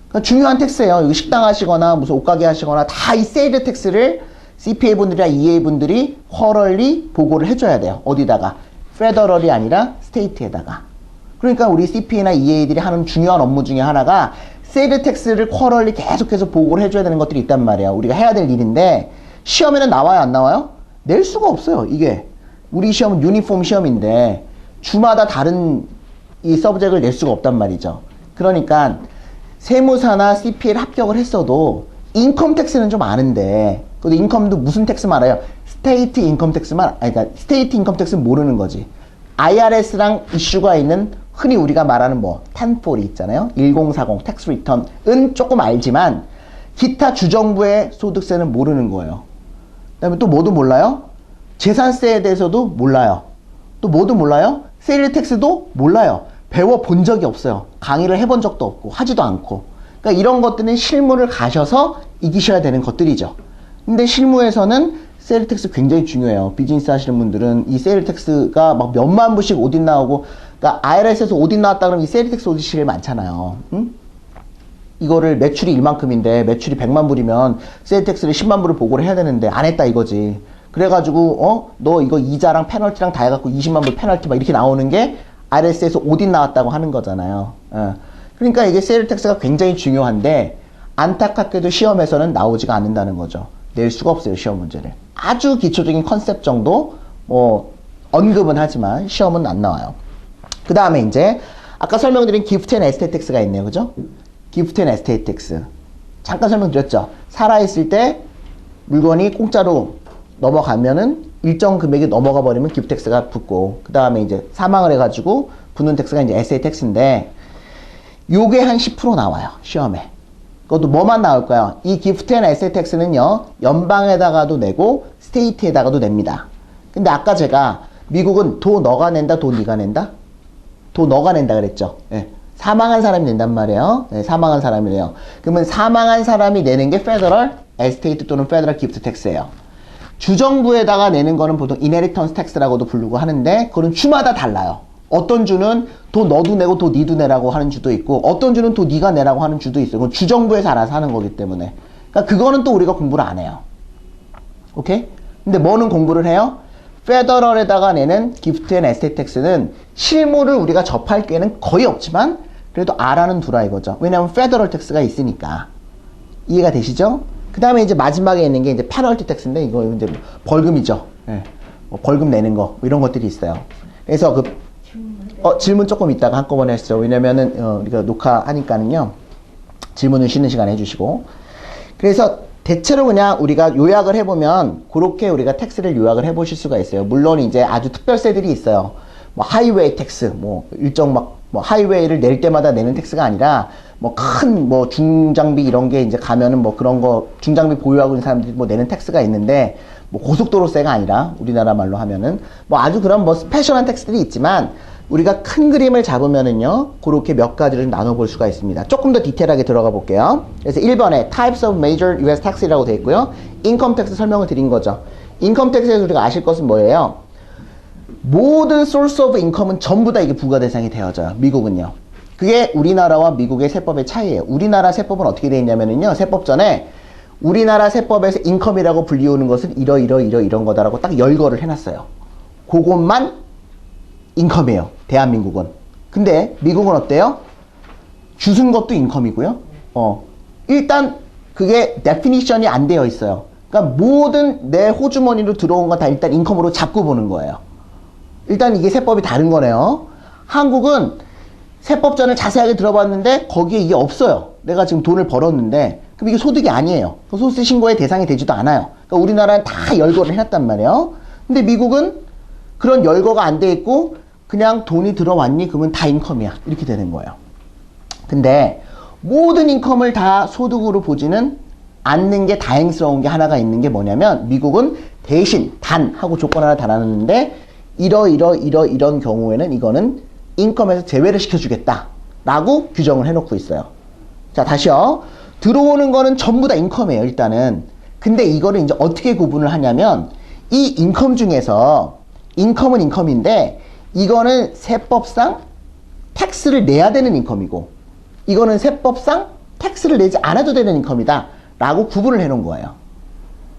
그러니까 중요한 텍스예요. 이거 식당 하시거나 무슨 옷가게 하시거나 다 이 세일드 텍스를 CPA 분들이나 EA 분들이 쿼럴리 보고를 해줘야 돼요. 어디다가? 페더럴이 아니라 스테이트에다가. 그러니까 우리 CPA나 EA들이 하는 중요한 업무 중에 하나가 세일드 텍스를 쿼럴리 계속해서 보고를 해줘야 되는 것들이 있단 말이에요. 우리가 해야 될 일인데 시험에는 나와요, 안 나와요? 낼 수가 없어요. 이게 우리 시험은 유니폼 시험인데 주마다 다른 이 서브젝트를 낼 수가 없단 말이죠. 그러니까 세무사나 CPA를 합격을 했어도 인컴 텍스는 좀 아는데, 그 인컴도 무슨 텍스만 알아요? 스테이트 인컴 텍스만, 그러니까 스테이트 인컴 텍스는 모르는 거지. IRS랑 이슈가 있는 흔히 우리가 말하는 1040 있잖아요. 1040 텍스 리턴은 조금 알지만 기타 주정부의 소득세는 모르는 거예요. 그 다음에 또 뭐도 몰라요? 재산세에 대해서도 몰라요. 또 뭐도 몰라요? 세일 텍스도 몰라요. 배워본 적이 없어요. 강의를 해본 적도 없고 하지도 않고. 그러니까 이런 것들은 실무를 가셔서 이기셔야 되는 것들이죠. 근데 실무에서는 세일 텍스 굉장히 중요해요. 비즈니스 하시는 분들은 이 세일 텍스가 막 몇만 불씩 오딘 나오고 그러니까 IRS에서 오딘 나왔다 그러면 이 세일 텍스 오디트가 제일 많잖아요. 응? 이거를 매출이 이만큼인데 매출이 100만 불이면 세일 텍스를 10만 불을 보고를 해야 되는데 안 했다 이거지. 그래가지고 너 이거 이자랑 페널티랑 다 해갖고 20만 불 페널티 막 이렇게 나오는 게 IRS에서 오딘 나왔다고 하는 거잖아요. 그러니까 이게 세일 텍스가 굉장히 중요한데 안타깝게도 시험에서는 나오지가 않는다는 거죠. 낼 수가 없어요, 시험 문제를. 아주 기초적인 컨셉 정도 뭐 언급은 하지만 시험은 안 나와요. 그 다음에 이제 아까 설명드린 기프트 앤 에스테이트 텍스가 있네요, 그죠? 기프트 앤 에스테이트 텍스 잠깐 설명드렸죠. 살아있을 때 물건이 공짜로 넘어가면은 일정 금액이 넘어가 버리면 기프트 텍스가 붙고, 그 다음에 이제 사망을 해가지고 붙는 텍스가 이제 에세이 텍스인데, 요게 한 10% 나와요, 시험에. 그것도 뭐만 나올까요? 이 기프트 앤 에세이 텍스는요, 연방에다가도 내고 스테이트에다가도 냅니다. 근데 아까 제가 미국은 도 너가 낸다, 도 네가 낸다? 도 너가 낸다 그랬죠. 예. 사망한 사람이 낸단 말이에요. 네, 사망한 사람이래요. 그러면 사망한 사람이 내는 게 페더럴 에스테이트 또는 페더럴 기프트 텍스예요. 주정부에다가 내는 거는 보통 이네리턴스 텍스라고도 부르고 하는데, 그건 주마다 달라요. 어떤 주는 도 너도 내고 도 니도 내라고 하는 주도 있고, 어떤 주는 도 니가 내라고 하는 주도 있어요. 그건 주정부에서 알아서 하는 거기 때문에. 그러니까 그거는 또 우리가 공부를 안 해요. 오케이? 근데 뭐는 공부를 해요? 페더럴에다가 내는 기프트 앤 에스테이트 텍스는 실무를 우리가 접할 기회는 거의 없지만 그래도 알아는 두라 이거죠. 왜냐하면 페더럴 텍스가 있으니까. 이해가 되시죠? 그 다음에 이제 마지막에 있는 게 이제 페널티 텍스인데, 이거 이제 벌금이죠. 예. 뭐 벌금 내는 거, 뭐 이런 것들이 있어요. 그래서 질문 조금 이따가 한꺼번에 하시죠. 왜냐면은, 우리가 녹화하니까는요, 질문은 쉬는 시간에 해주시고. 그래서 대체로 그냥 우리가 요약을 해보면, 그렇게 우리가 텍스를 요약을 해보실 수가 있어요. 물론 이제 아주 특별세들이 있어요. 뭐 하이웨이 텍스, 뭐 일정 뭐 하이웨이를 낼 때마다 내는 텍스가 아니라, 뭐 큰 뭐 중장비 이런 게 이제 가면은 뭐 그런 거 중장비 보유하고 있는 사람들이 뭐 내는 텍스가 있는데, 뭐 고속도로세가 아니라 우리나라 말로 하면은 뭐 아주 그런 뭐 스페셜한 텍스들이 있지만, 우리가 큰 그림을 잡으면은요, 그렇게 몇 가지를 나눠볼 수가 있습니다. 조금 더 디테일하게 들어가 볼게요. 그래서 1번에 Types of Major US Tax이라고 되어 있고요. 인컴 텍스 설명을 드린 거죠. 인컴 텍스에서 우리가 아실 것은 뭐예요? 모든 source of income은 전부 다 이게 부과 대상이 되어져요. 미국은요. 그게 우리나라와 미국의 세법의 차이예요. 우리나라 세법은 어떻게 되어 있냐면요, 세법전에 우리나라 세법에서 인컴이라고 불리우는 것은 이런 거다라고 딱 열거를 해놨어요. 그것만 인컴이에요, 대한민국은. 근데 미국은 어때요? 주순 것도 인컴이고요. 일단 그게 데피니션이 안 되어 있어요. 그러니까 모든 내 호주머니로 들어온 건 다 일단 인컴으로 잡고 보는 거예요. 일단 이게 세법이 다른 거네요. 한국은 세법전을 자세하게 들어봤는데 거기에 이게 없어요. 내가 지금 돈을 벌었는데, 그럼 이게 소득이 아니에요. 소득세 신고의 대상이 되지도 않아요. 그러니까 우리나라는 다 열거를 해놨단 말이에요. 근데 미국은 그런 열거가 안 돼 있고 그냥 돈이 들어왔니? 그러면 다 인컴이야. 이렇게 되는 거예요. 근데 모든 인컴을 다 소득으로 보지는 않는 게 다행스러운 게 하나가 있는 게 뭐냐면, 미국은 대신 단 하고 조건 하나 달아놨는데, 이런 경우에는 이거는 인컴에서 제외를 시켜주겠다 라고 규정을 해놓고 있어요. 자, 다시요. 들어오는 거는 전부 다 인컴이에요, 일단은. 근데 이거를 이제 어떻게 구분을 하냐면, 이 인컴 중에서 인컴은 인컴인데, 이거는 세법상 텍스를 내야 되는 인컴이고, 이거는 세법상 텍스를 내지 않아도 되는 인컴이다 라고 구분을 해놓은 거예요.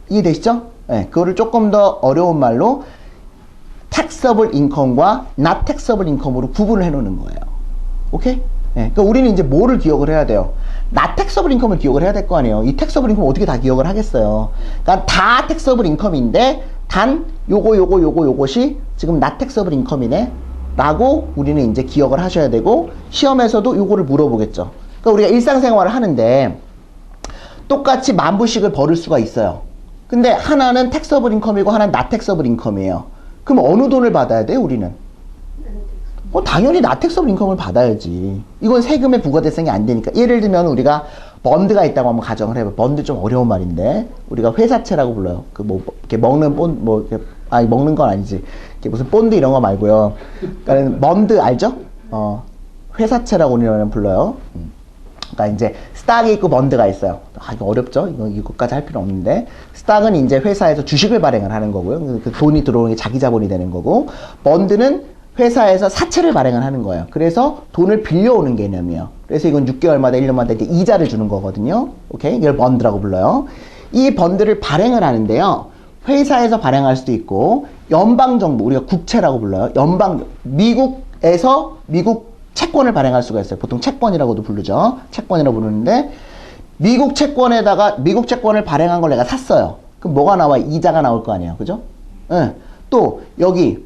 이해되시죠? 네, 그거를 조금 더 어려운 말로 taxable income과 not taxable income으로 구분을 해놓는 거예요. 오케이? 네, 그러니까 우리는 이제 뭐를 기억을 해야 돼요? not taxable income을 기억을 해야 될 거 아니에요. 이 taxable income 어떻게 다 기억을 하겠어요? 그러니까 다 taxable income인데, 단 요것이 지금 not taxable income이네 라고 우리는 이제 기억을 하셔야 되고, 시험에서도 요거를 물어보겠죠. 그러니까 우리가 일상생활을 하는데 똑같이 10,000불씩을 벌을 수가 있어요. 근데 하나는 taxable income이고 하나는 not taxable income이에요. 그럼 어느 돈을 받아야 돼요, 우리는? 당연히 not taxable income을 받아야지. 이건 세금의 부과 대상이 안 되니까. 예를 들면 우리가 번드가 있다고 한번 가정을 해봐요. 번드 좀 어려운 말인데, 우리가 회사채라고 불러요. 이렇게 먹는 먹는 건 아니지. 이렇게 무슨 본드 이런 거 말고요. 그러니까 번드 알죠? 회사채라고 우리는 불러요. 그러니까 이제 스탁이 있고 번드가 있어요. 이거 어렵죠? 이거까지 할 필요 없는데, 스탁은 이제 회사에서 주식을 발행을 하는 거고요. 그 돈이 들어오는 게 자기 자본이 되는 거고, 번드는 회사에서 사채를 발행을 하는 거예요. 그래서 돈을 빌려오는 개념이에요. 그래서 이건 6개월마다 1년마다 이제 이자를 주는 거거든요. 오케이? 이걸 번드라고 불러요. 이 번드를 발행을 하는데요. 회사에서 발행할 수도 있고 연방정부, 우리가 국채라고 불러요. 미국에서 미국 채권을 발행할 수가 있어요. 보통 채권이라고도 부르죠. 채권이라고 부르는데 미국 채권을 발행한 걸 내가 샀어요. 그럼 뭐가 나와? 이자가 나올 거 아니에요. 그죠? 네. 또 여기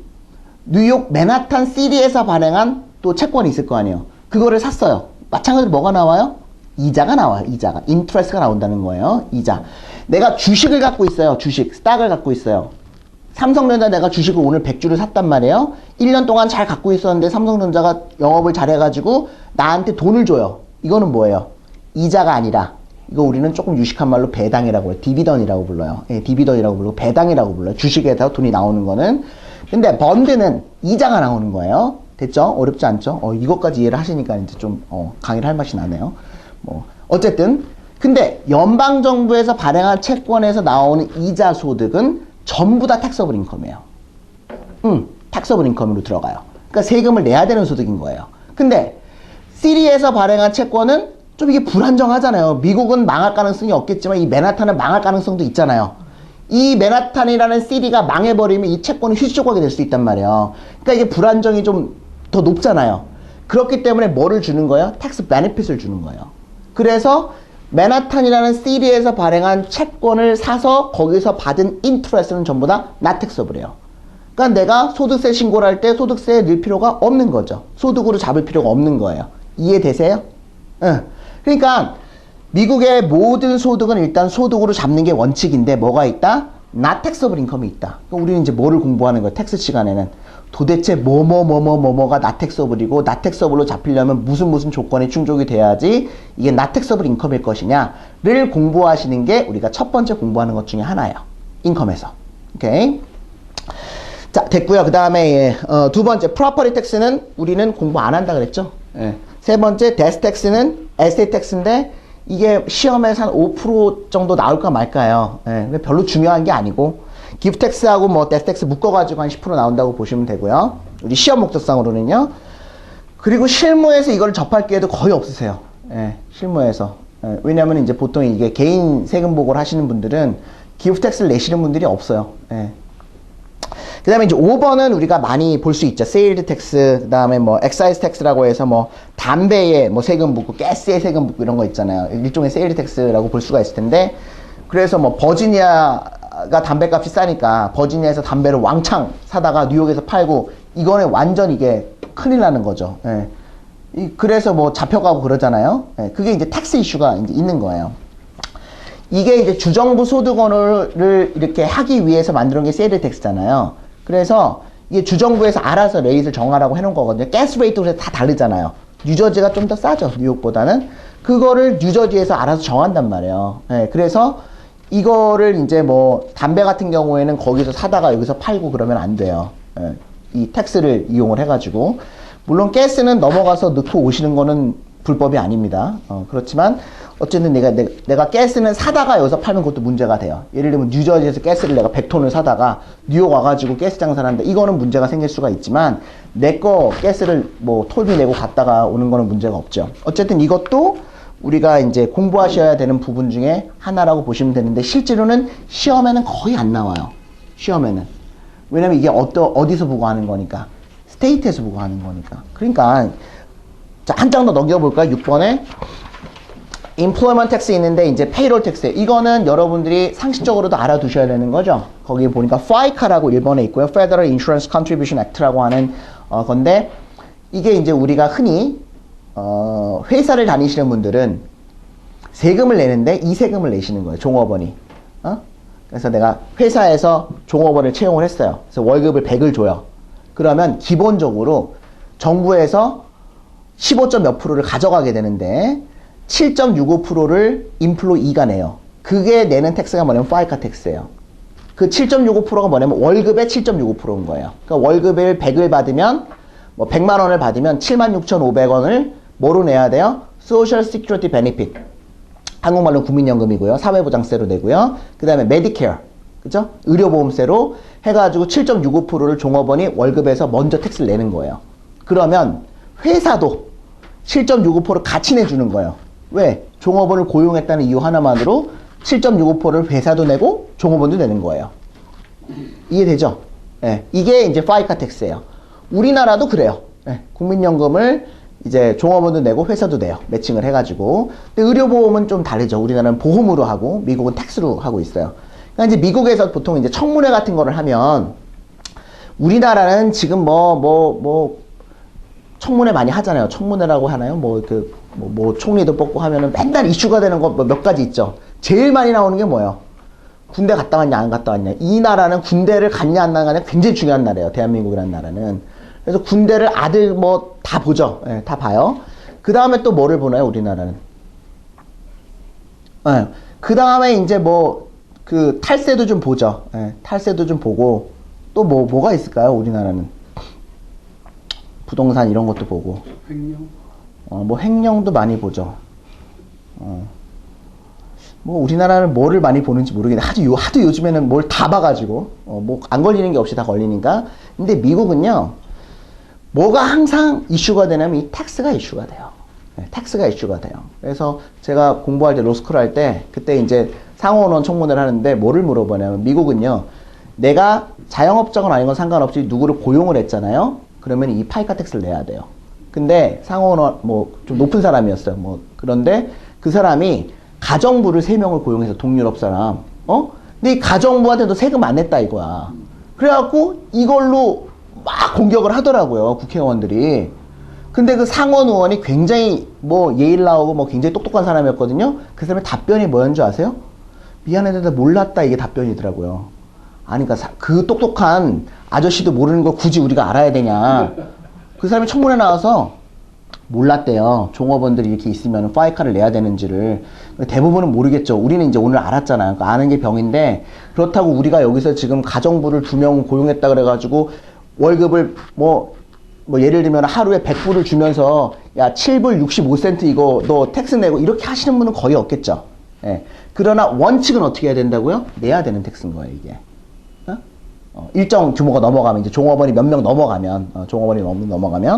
뉴욕 맨하탄 시티에서 발행한 또 채권이 있을 거 아니에요. 그거를 샀어요. 마찬가지로 뭐가 나와요? 이자가 나와요. 이자가. 인트레스트가 나온다는 거예요. 이자. 내가 주식을 갖고 있어요. 주식. 스탁을 갖고 있어요. 삼성전자 내가 주식을 오늘 100주를 샀단 말이에요. 1년 동안 잘 갖고 있었는데 삼성전자가 영업을 잘해가지고 나한테 돈을 줘요. 이거는 뭐예요? 이자가 아니라 이거 우리는 조금 유식한 말로 배당이라고 해요. 디비던이라고 불러요. 예, 디비던이라고 부르고 배당이라고 불러요. 주식에서 돈이 나오는 거는. 근데 번드는 이자가 나오는 거예요. 됐죠? 어렵지 않죠? 이것까지 이해를 하시니까 이제 좀 강의를 할 맛이 나네요. 어쨌든 근데 연방정부에서 발행한 채권에서 나오는 이자 소득은 전부 다 텍서블 인컴이에요. 텍서블 인컴으로 들어가요. 그러니까 세금을 내야 되는 소득인 거예요. 근데 시리에서 발행한 채권은 좀 이게 불안정하잖아요. 미국은 망할 가능성이 없겠지만 이 맨하탄은 망할 가능성도 있잖아요. 이 맨하탄이라는 시리가 망해버리면 이 채권은 휴지조각이 될 수 있단 말이에요. 그러니까 이게 불안정이 좀 더 높잖아요. 그렇기 때문에 뭐를 주는 거예요? 텍스 베네핏을 주는 거예요. 그래서 맨하탄이라는 시리에서 발행한 채권을 사서 거기서 받은 인트레스는 전부 다 나텍서블이에요. 그러니까 내가 소득세 신고를 할 때 소득세에 넣을 필요가 없는 거죠. 소득으로 잡을 필요가 없는 거예요. 이해되세요? 응. 그러니까 미국의 모든 소득은 일단 소득으로 잡는 게 원칙인데 뭐가 있다? 나텍서블 인컴이 있다. 그러니까 우리는 이제 뭐를 공부하는 거예요? 텍스 시간에는. 도대체 뭐가 나텍서블이고 나텍서블로 잡히려면 무슨 조건이 충족이 돼야지 이게 나텍서블 인컴일 것이냐를 공부하시는 게 우리가 첫 번째 공부하는 것 중에 하나예요. 인컴에서. 오케이. 자, 됐고요. 그 다음에 두 번째 프로퍼티 텍스는 우리는 공부 안 한다 그랬죠. 예. 세 번째 데스 텍스는 에세이 텍스인데 이게 시험에서 한 5% 정도 나올까 말까요. 예. 별로 중요한 게 아니고 기프 텍스하고 뭐 데스 텍스 묶어가지고 한 10% 나온다고 보시면 되고요. 우리 시험 목적상으로는요. 그리고 실무에서 이걸 접할 기회도 거의 없으세요. 예, 실무에서. 예, 왜냐면 이제 보통 이게 개인 세금 보고를 하시는 분들은 기프 텍스를 내시는 분들이 없어요. 예. 그 다음에 이제 5번은 우리가 많이 볼 수 있죠. 세일드 텍스, 그 다음에 뭐 엑사이즈 텍스라고 해서 뭐 담배에 뭐 세금 묻고 가스에 세금 묻고 이런 거 있잖아요. 일종의 세일드 텍스라고 볼 수가 있을 텐데 그래서 뭐 버지니아가 담배값이 싸니까 버지니아에서 담배를 왕창 사다가 뉴욕에서 팔고 이거는 완전 이게 큰일 나는 거죠. 예. 그래서 뭐 잡혀가고 그러잖아요. 예. 그게 이제 텍스 이슈가 이제 있는 거예요. 이게 이제 주정부 소득원을 이렇게 하기 위해서 만들어 놓은 게 세일즈 텍스잖아요. 그래서 이게 주정부에서 알아서 레이트를 정하라고 해놓은 거거든요. 가스 레이트가 다 다르잖아요. 뉴저지가 좀 더 싸죠. 뉴욕보다는. 그거를 뉴저지에서 알아서 정한단 말이에요. 예, 그래서 이거를 이제 뭐 담배 같은 경우에는 거기서 사다가 여기서 팔고 그러면 안 돼요. 예, 이 텍스를 이용을 해가지고. 물론 가스는 넘어가서 넣고 오시는 거는 불법이 아닙니다. 그렇지만 어쨌든 내가 가스는 사다가 여기서 팔면 그것도 문제가 돼요. 예를 들면 뉴저지에서 가스를 내가 100톤을 사다가 뉴욕 와가지고 가스 장사를 하는데 이거는 문제가 생길 수가 있지만 내 거 가스를 뭐 톨비 내고 갔다가 오는 거는 문제가 없죠. 어쨌든 이것도 우리가 이제 공부하셔야 되는 부분 중에 하나라고 보시면 되는데 실제로는 시험에는 거의 안 나와요. 시험에는. 왜냐면 이게 어디서 보고 하는 거니까. 스테이트에서 보고 하는 거니까. 그러니까 자, 한 장 더 넘겨볼까요? 6번에 employment tax 있는데 이제 payroll tax. 이거는 여러분들이 상식적으로도 알아두셔야 되는 거죠. 거기 보니까 FICA라고 1번에 있고요. Federal Insurance Contribution Act라고 하는 건데 이게 이제 우리가 흔히 회사를 다니시는 분들은 세금을 내는데 이 세금을 내시는 거예요. 종업원이. 그래서 내가 회사에서 종업원을 채용을 했어요. 그래서 월급을 100을 줘요. 그러면 기본적으로 정부에서 15점 몇 프로를 가져가게 되는데 7.65%를 인플로이가 내요. 그게 내는 텍스가 뭐냐면 파이카 텍스예요. 그 7.65%가 뭐냐면 월급의 7.65%인 거예요. 그러니까 월급을 100을 받으면 뭐 100만 원을 받으면 76,500원을 뭐로 내야 돼요? Social Security Benefit. 한국말로 국민연금이고요. 사회보장세로 내고요. 그 다음에 메디케어. 그죠? 의료보험세로 해가지고 7.65%를 종업원이 월급에서 먼저 텍스를 내는 거예요. 그러면 회사도 7.65% 같이 내주는 거예요. 왜? 종업원을 고용했다는 이유 하나만으로 7.65%를 회사도 내고 종업원도 내는 거예요. 이해되죠? 예, 이게 이제 파이카 텍스예요. 우리나라도 그래요. 예, 국민연금을 이제 종업원도 내고 회사도 내요. 매칭을 해가지고. 근데 의료보험은 좀 다르죠. 우리나라는 보험으로 하고 미국은 텍스로 하고 있어요. 그러니까 이제 미국에서 보통 이제 청문회 같은 거를 하면 우리나라는 지금 청문회 많이 하잖아요. 청문회라고 하나요? 총리도 뽑고 하면은 맨날 이슈가 되는 거 몇 가지 있죠. 제일 많이 나오는 게 뭐예요? 군대 갔다 왔냐, 안 갔다 왔냐. 이 나라는 군대를 갔냐, 안 갔냐 굉장히 중요한 나라예요. 대한민국이라는 나라는. 그래서 군대를 아들 다 보죠. 예, 다 봐요. 그 다음에 또 뭐를 보나요, 우리나라는? 예, 그 다음에 이제 탈세도 좀 보죠. 예, 탈세도 좀 보고, 또 뭐가 있을까요, 우리나라는? 부동산 이런 것도 보고. 횡령? 횡령도 많이 보죠. 우리나라는 뭐를 많이 보는지 모르겠는데, 하도 요즘에는 뭘 다 봐가지고, 안 걸리는 게 없이 다 걸리니까. 근데 미국은요, 뭐가 항상 이슈가 되냐면 이 텍스가 이슈가 돼요. 네, 텍스가 이슈가 돼요. 그래서 제가 공부할 때, 로스쿨 할 때, 그때 이제 상원원 청문회를 하는데 뭐를 물어보냐면, 미국은요, 내가 자영업자건 아닌 건 상관없이 누구를 고용을 했잖아요. 그러면 이 파이카 텍스를 내야 돼요. 근데 상원원, 좀 높은 사람이었어요. 그런데 그 사람이 가정부를 3명을 고용해서 동유럽 사람, 근데 이 가정부한테도 세금 안 냈다 이거야. 그래갖고 이걸로 막 공격을 하더라고요, 국회의원들이. 근데 그 상원 의원이 굉장히 예일 나오고 굉장히 똑똑한 사람이었거든요. 그 사람의 답변이 뭐였는 줄 아세요? 미안한데 몰랐다, 이게 답변이더라고요. 아니, 그러니까 그 똑똑한 아저씨도 모르는 걸 굳이 우리가 알아야 되냐. 그 사람이 청문회 나와서 몰랐대요. 종업원들이 이렇게 있으면 파이카를 내야 되는지를. 대부분은 모르겠죠. 우리는 이제 오늘 알았잖아요. 그러니까 아는 게 병인데, 그렇다고 우리가 여기서 지금 가정부를 2명 고용했다 그래가지고 월급을 예를 들면 하루에 100불을 주면서 야 7불 65센트 이거 너 텍스 내고 이렇게 하시는 분은 거의 없겠죠. 예. 그러나 원칙은 어떻게 해야 된다고요? 내야 되는 텍스인 거예요, 이게. 일정 규모가 넘어가면, 이제 종업원이 몇 명 넘어가면,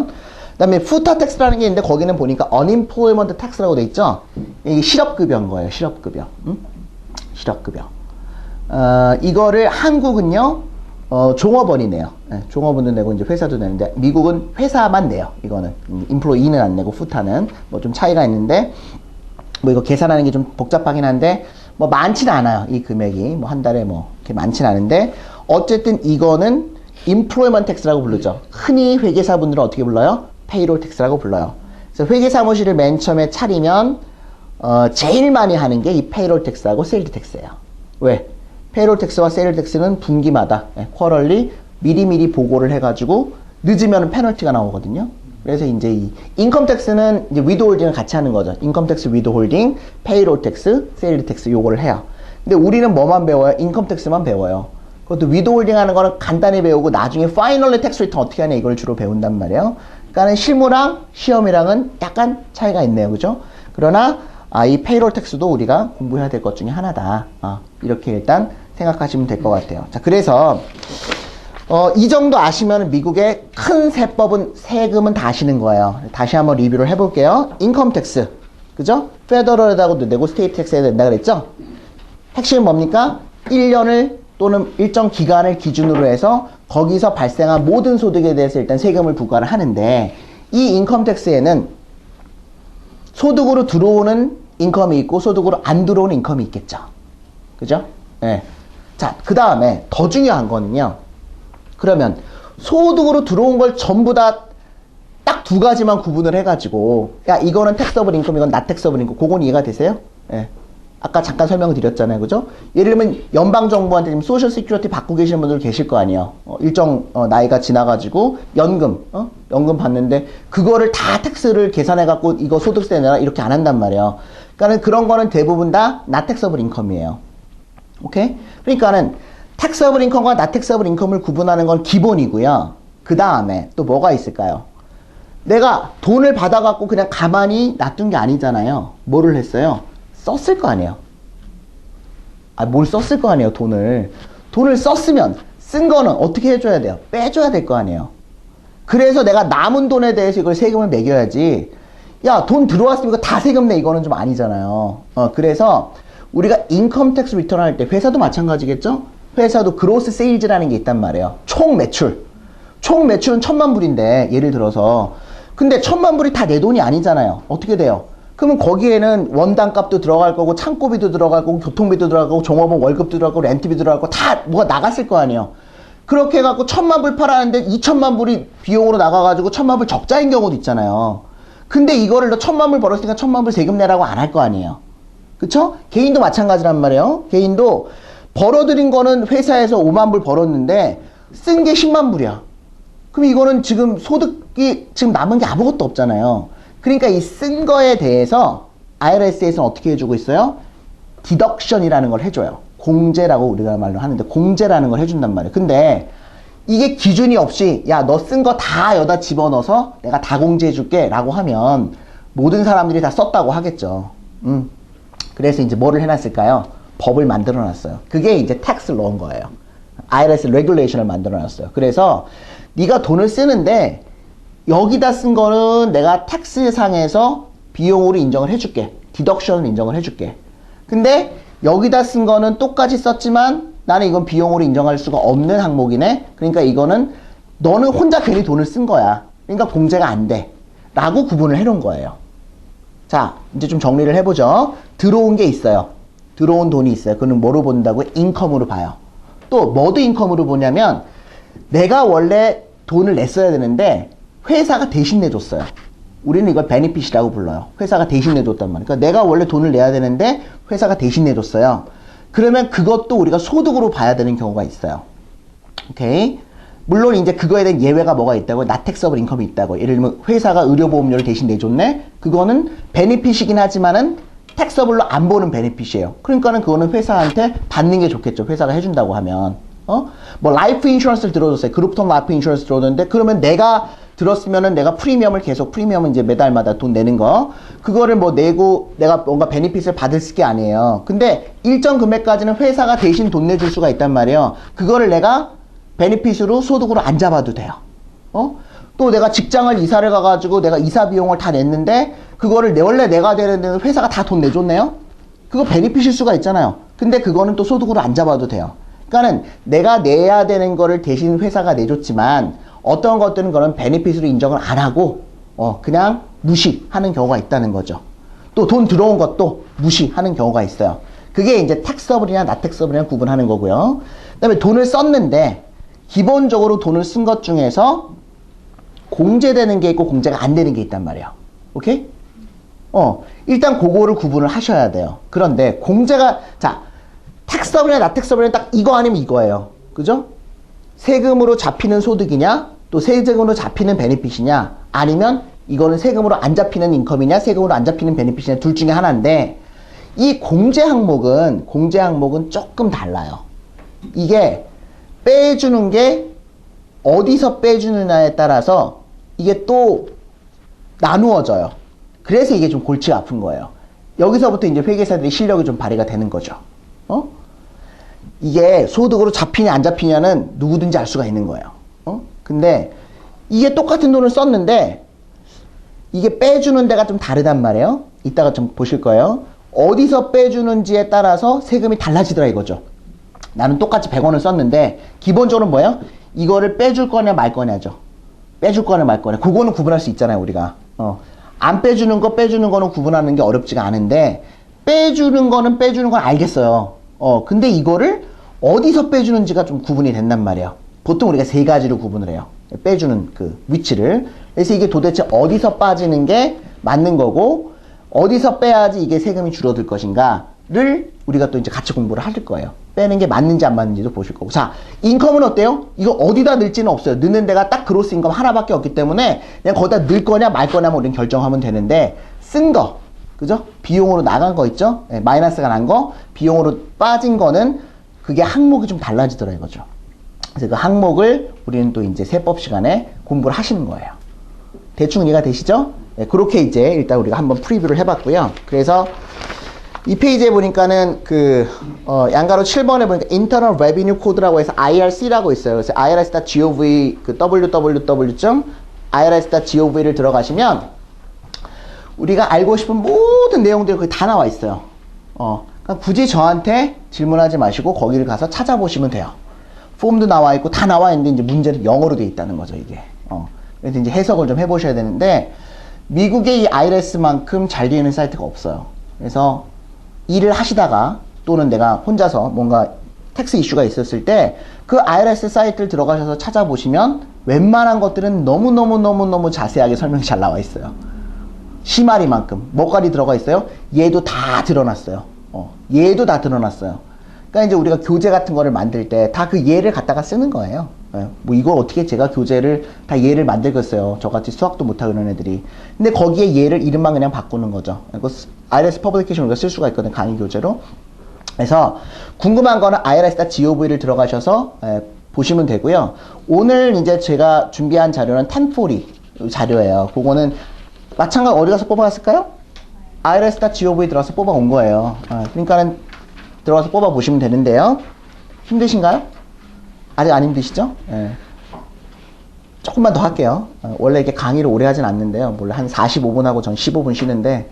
그 다음에 푸타 텍스라는 게 있는데, 거기는 보니까 unemployment tax라고 돼 있죠? 이게 실업급여인 거예요, 실업급여. 실업급여. 이거를 한국은요, 종업원이 내요. 네, 종업원도 내고, 이제 회사도 내는데, 미국은 회사만 내요, 이거는. employee는 안 내고, 푸타는. 좀 차이가 있는데, 이거 계산하는 게 좀 복잡하긴 한데, 많지는 않아요, 이 금액이. 한 달에 이렇게 많지는 않은데, 어쨌든 이거는 employment tax라고 부르죠. 흔히 회계사분들은 어떻게 불러요? payroll tax라고 불러요. 그래서 회계사무실을 맨 처음에 차리면 제일 많이 하는 게 이 payroll tax하고 sales tax예요. 왜? payroll tax와 sales tax는 분기마다 quarterly 미리미리 보고를 해가지고 늦으면 페널티가 나오거든요. 그래서 이제 이 income tax는 이제 withholding을 같이 하는 거죠. income tax withholding, payroll tax, sales tax 요거를 해요. 근데 우리는 뭐만 배워요? income tax만 배워요. 그것도 withholding 하는 거는 간단히 배우고 나중에 finally tax return 어떻게 하냐 이걸 주로 배운단 말이에요. 그러니까는 실무랑 시험이랑은 약간 차이가 있네요. 그죠? 그러나 이 payroll tax도 우리가 공부해야 될 것 중에 하나다. 이렇게 일단 생각하시면 될 것 같아요. 자, 그래서 이 정도 아시면 미국의 큰 세법은 세금은 다 아시는 거예요. 다시 한번 리뷰를 해볼게요. income tax. 그죠? 페더럴에다가도 내고 스테이트 텍스 해야 된다 그랬죠? 핵심은 뭡니까? 1년을 또는 일정 기간을 기준으로 해서 거기서 발생한 모든 소득에 대해서 일단 세금을 부과를 하는데, 이 인컴 텍스에는 소득으로 들어오는 인컴이 있고 소득으로 안 들어오는 인컴이 있겠죠. 그죠? 예. 자, 그 다음에 더 중요한 거는요. 그러면 소득으로 들어온 걸 전부 다 딱 2가지만 구분을 해가지고, 야, 이거는 텍서블 인컴, 이건 나 텍서블 인컴. 그건 이해가 되세요? 예. 아까 잠깐 설명드렸잖아요. 그죠? 예를 들면 연방정부한테 지금 소셜 시큐리티 받고 계시는 분들 계실 거 아니에요. 일정 나이가 지나가지고 연금 받는데 그거를 다 텍스를 계산해갖고 이거 소득세 내라 이렇게 안 한단 말이에요. 그러니까는 그런 거는 대부분 다 나텍서블 인컴이에요. 오케이? 그러니까는 텍서블 인컴과 나텍서블 인컴을 구분하는 건 기본이고요. 그 다음에 또 뭐가 있을까요? 내가 돈을 받아갖고 그냥 가만히 놔둔 게 아니잖아요. 뭐를 했어요? 썼을 거 아니에요. 뭘 썼을 거 아니에요, 돈을. 돈을 썼으면 쓴 거는 어떻게 해줘야 돼요? 빼줘야 될 거 아니에요. 그래서 내가 남은 돈에 대해서 이걸 세금을 매겨야지. 야, 돈 들어왔으면 이거 다 세금 내. 이거는 좀 아니잖아요. 그래서 우리가 인컴 텍스 리턴 할 때 회사도 마찬가지겠죠? 회사도 그로스 세일즈라는 게 있단 말이에요. 총 매출. 총 매출은 1,000만 불인데 예를 들어서 근데 1,000만 불이 다 내 돈이 아니잖아요. 어떻게 돼요? 그러면 거기에는 원당 값도 들어갈 거고 창고비도 들어갈 거고 교통비도 들어갈 거고 종업원 월급도 들어갈 거고 렌트비 들어갈 거고 다 뭐가 나갔을 거 아니에요. 그렇게 해갖고 1,000만 불 팔았는데 2,000만 불이 비용으로 나가가지고 1,000만 불 적자인 경우도 있잖아요. 근데 이거를 너 1,000만 불 벌었으니까 1,000만 불 세금 내라고 안 할 거 아니에요. 그쵸? 개인도 마찬가지란 말이에요. 개인도 벌어들인 거는 회사에서 5만 불 벌었는데 쓴 게 10만 불이야. 그럼 이거는 지금 소득이 지금 남은 게 아무것도 없잖아요. 그러니까 이 쓴 거에 대해서 IRS에서는 어떻게 해주고 있어요? 디덕션이라는 걸 해줘요. 공제라고 우리가 말로 하는데 공제라는 걸 해준단 말이에요. 근데 이게 기준이 없이 야, 너 쓴 거 다 여기다 집어넣어서 내가 다 공제해줄게 라고 하면 모든 사람들이 다 썼다고 하겠죠. 그래서 이제 뭐를 해놨을까요? 법을 만들어놨어요. 그게 이제 텍스를 넣은 거예요. IRS 레귤레이션을 만들어놨어요. 그래서 네가 돈을 쓰는데 여기다 쓴 거는 내가 텍스상에서 비용으로 인정을 해줄게. 디덕션을 인정을 해줄게. 근데 여기다 쓴 거는 똑같이 썼지만 나는 이건 비용으로 인정할 수가 없는 항목이네. 그러니까 이거는 너는 혼자 괜히 돈을 쓴 거야. 그러니까 공제가 안 돼. 라고 구분을 해놓은 거예요. 자, 이제 좀 정리를 해보죠. 들어온 게 있어요. 들어온 돈이 있어요. 그거는 뭐로 본다고? 인컴으로 봐요. 또 뭐도 인컴으로 보냐면 내가 원래 돈을 냈어야 되는데 회사가 대신 내줬어요. 우리는 이걸 베니핏이라고 불러요. 회사가 대신 내줬단 말이에요. 그러니까 내가 원래 돈을 내야 되는데 회사가 대신 내줬어요. 그러면 그것도 우리가 소득으로 봐야 되는 경우가 있어요. 오케이? 물론 이제 그거에 대한 예외가 뭐가 있다고? 나텍서블 인컴이 있다고. 예를 들면 회사가 의료보험료를 대신 내줬네? 그거는 베니핏이긴 하지만은 텍서블로 안 보는 베니핏이에요. 그러니까는 그거는 회사한테 받는 게 좋겠죠. 회사가 해준다고 하면. 뭐 라이프 인슈런스를 들어줬어요. 그룹통 라이프 인슈런스 들어줬는데 그러면 내가 들었으면은 내가 프리미엄을 계속 프리미엄은 이제 매달마다 돈 내는 거 그거를 뭐 내고 내가 뭔가 베니핏을 받을 게 아니에요. 근데 일정 금액까지는 회사가 대신 돈 내줄 수가 있단 말이에요. 그거를 내가 베니핏으로 소득으로 안 잡아도 돼요. 또 내가 직장을 이사를 가가지고 내가 이사 비용을 다 냈는데 그거를 원래 내가 되는 회사가 다 돈 내줬네요. 그거 베니핏일 수가 있잖아요. 근데 그거는 또 소득으로 안 잡아도 돼요. 그러니까는 내가 내야 되는 거를 대신 회사가 내줬지만 어떤 것들은 그런 베니핏으로 인정을 안 하고 그냥 무시하는 경우가 있다는 거죠. 또 돈 들어온 것도 무시하는 경우가 있어요. 그게 이제 텍서블이나 나텍서블이나 구분하는 거고요. 그다음에 돈을 썼는데 기본적으로 돈을 쓴 것 중에서 공제되는 게 있고 공제가 안 되는 게 있단 말이에요. 오케이? 일단 그거를 구분을 하셔야 돼요. 그런데 공제가 자 텍서블이나 나텍서블은 딱 이거 아니면 이거예요. 그죠? 세금으로 잡히는 소득이냐 또 세금으로 잡히는 베니핏이냐 아니면 이거는 세금으로 안 잡히는 인컴이냐 세금으로 안 잡히는 베니핏이냐 둘 중에 하나인데 이 공제 항목은 조금 달라요. 이게 빼주는 게 어디서 빼주느냐에 따라서 이게 또 나누어져요. 그래서 이게 좀 골치가 아픈 거예요. 여기서부터 이제 회계사들이 실력이 좀 발휘가 되는 거죠. 이게 소득으로 잡히냐 안 잡히냐는 누구든지 알 수가 있는 거예요. 근데 이게 똑같은 돈을 썼는데 이게 빼주는 데가 좀 다르단 말이에요. 이따가 좀 보실 거예요. 어디서 빼주는지에 따라서 세금이 달라지더라 이거죠. 나는 똑같이 100원을 썼는데 기본적으로 뭐예요? 이거를 빼줄 거냐 말 거냐죠. 빼줄 거냐 말 거냐. 그거는 구분할 수 있잖아요 우리가. 안 빼주는 거 빼주는 거는 구분하는 게 어렵지가 않은데 빼주는 거는 빼주는 건 알겠어요. 근데 이거를 어디서 빼주는지가 좀 구분이 된단 말이에요. 보통 우리가 세 가지로 구분을 해요. 빼주는 그 위치를. 그래서 이게 도대체 어디서 빠지는 게 맞는 거고 어디서 빼야지 이게 세금이 줄어들 것인가를 우리가 또 이제 같이 공부를 할 거예요. 빼는 게 맞는지 안 맞는지도 보실 거고. 자, 인컴은 어때요? 이거 어디다 넣을지는 없어요. 넣는 데가 딱 그로스 인컴 하나밖에 없기 때문에 그냥 거기다 넣을 거냐 말 거냐만 우리는 결정하면 되는데 쓴 거, 그죠? 비용으로 나간 거 있죠? 네, 마이너스가 난 거, 비용으로 빠진 거는 그게 항목이 좀 달라지더라 이거죠. 그래서 그 항목을 우리는 또 이제 세법 시간에 공부를 하시는 거예요. 대충 이해가 되시죠? 네, 그렇게 이제 일단 우리가 한번 프리뷰를 해봤고요. 그래서 이 페이지에 보니까는 양가로 7번에 보니까 Internal Revenue Code라고 해서 IRC라고 있어요. 그래서 irs.gov www.irs.gov를 들어가시면 우리가 알고 싶은 모든 내용들이 거기 다 나와 있어요. 그러니까 굳이 저한테 질문하지 마시고 거기를 가서 찾아보시면 돼요. 폼도 나와 있고 다 나와 있는데 이제 문제는 영어로 돼 있다는 거죠, 이게. 그래서 이제 해석을 좀 해보셔야 되는데 미국의 이 IRS만큼 잘 되어 있는 사이트가 없어요. 그래서 일을 하시다가 또는 내가 혼자서 뭔가 텍스 이슈가 있었을 때 그 IRS 사이트를 들어가셔서 찾아보시면 웬만한 것들은 너무너무 자세하게 설명이 잘 나와 있어요. 시마리만큼 뭐까지 들어가 있어요? 얘도 다 드러났어요. 얘도 다 드러났어요. 그러니까 이제 우리가 교재 같은 거를 만들 때 다 그 예를 갖다가 쓰는 거예요. 뭐 이걸 어떻게 제가 교재를 다 예를 만들겠어요. 저같이 수학도 못하고 이런 애들이. 근데 거기에 예를 이름만 그냥 바꾸는 거죠. 이거 IRS 퍼블리케이션 우리가 쓸 수가 있거든, 강의 교재로. 그래서 궁금한 거는 irs.gov를 들어가셔서 보시면 되고요. 오늘 이제 제가 준비한 자료는 1040 자료예요. 그거는 마찬가지로 어디 가서 뽑아갔을까요? irs.gov 들어가서 뽑아온 거예요. 그러니까는 들어가서 뽑아보시면 되는데요. 힘드신가요? 아직 안 힘드시죠? 조금만 더 할게요. 원래 이렇게 강의를 오래 하진 않는데요. 원래 한 45분 하고 전 15분 쉬는데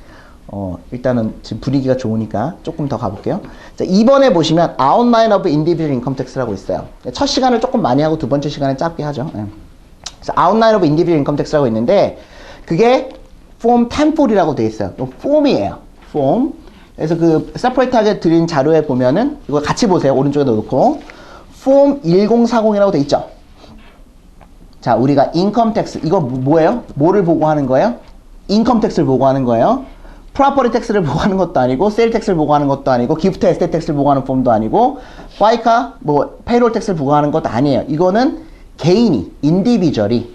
일단은 지금 분위기가 좋으니까 조금 더 가볼게요. 자, 2번에 보시면 Outline of Individual Income Tax라고 있어요. 첫 시간을 조금 많이 하고 두 번째 시간에 짧게 하죠. 그래서 Outline of Individual Income Tax라고 있는데 그게 Form 1040이라고 되어 있어요. 폼이에요. 폼. 그래서 그 세퍼레이트하게 드린 자료에 보면은 이거 같이 보세요. 오른쪽에 놓고 Form 1040이라고 되어 있죠. 자, 우리가 인컴 텍스 이거 뭐예요? 뭐를 보고 하는 거예요? 인컴 텍스를 보고 하는 거예요. 프로퍼티 텍스를 보고 하는 것도 아니고 세일 텍스를 보고 하는 것도 아니고 기프트 에스테이트 텍스를 보고 하는 폼도 아니고 파이카 뭐 페이롤 텍스를 보고 하는 것도 아니에요. 이거는 개인이 인디비주얼이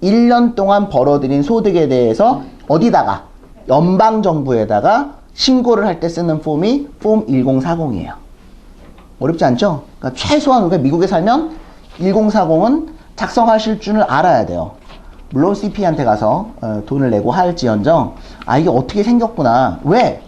1년 동안 벌어들인 소득에 대해서 어디다가 연방정부에다가 신고를 할 때 쓰는 폼이 폼 1040이에요. 어렵지 않죠? 그러니까 최소한 우리가 미국에 살면 1040은 작성하실 줄을 알아야 돼요. 물론 CPA한테 가서 돈을 내고 할지언정 이게 어떻게 생겼구나. 왜?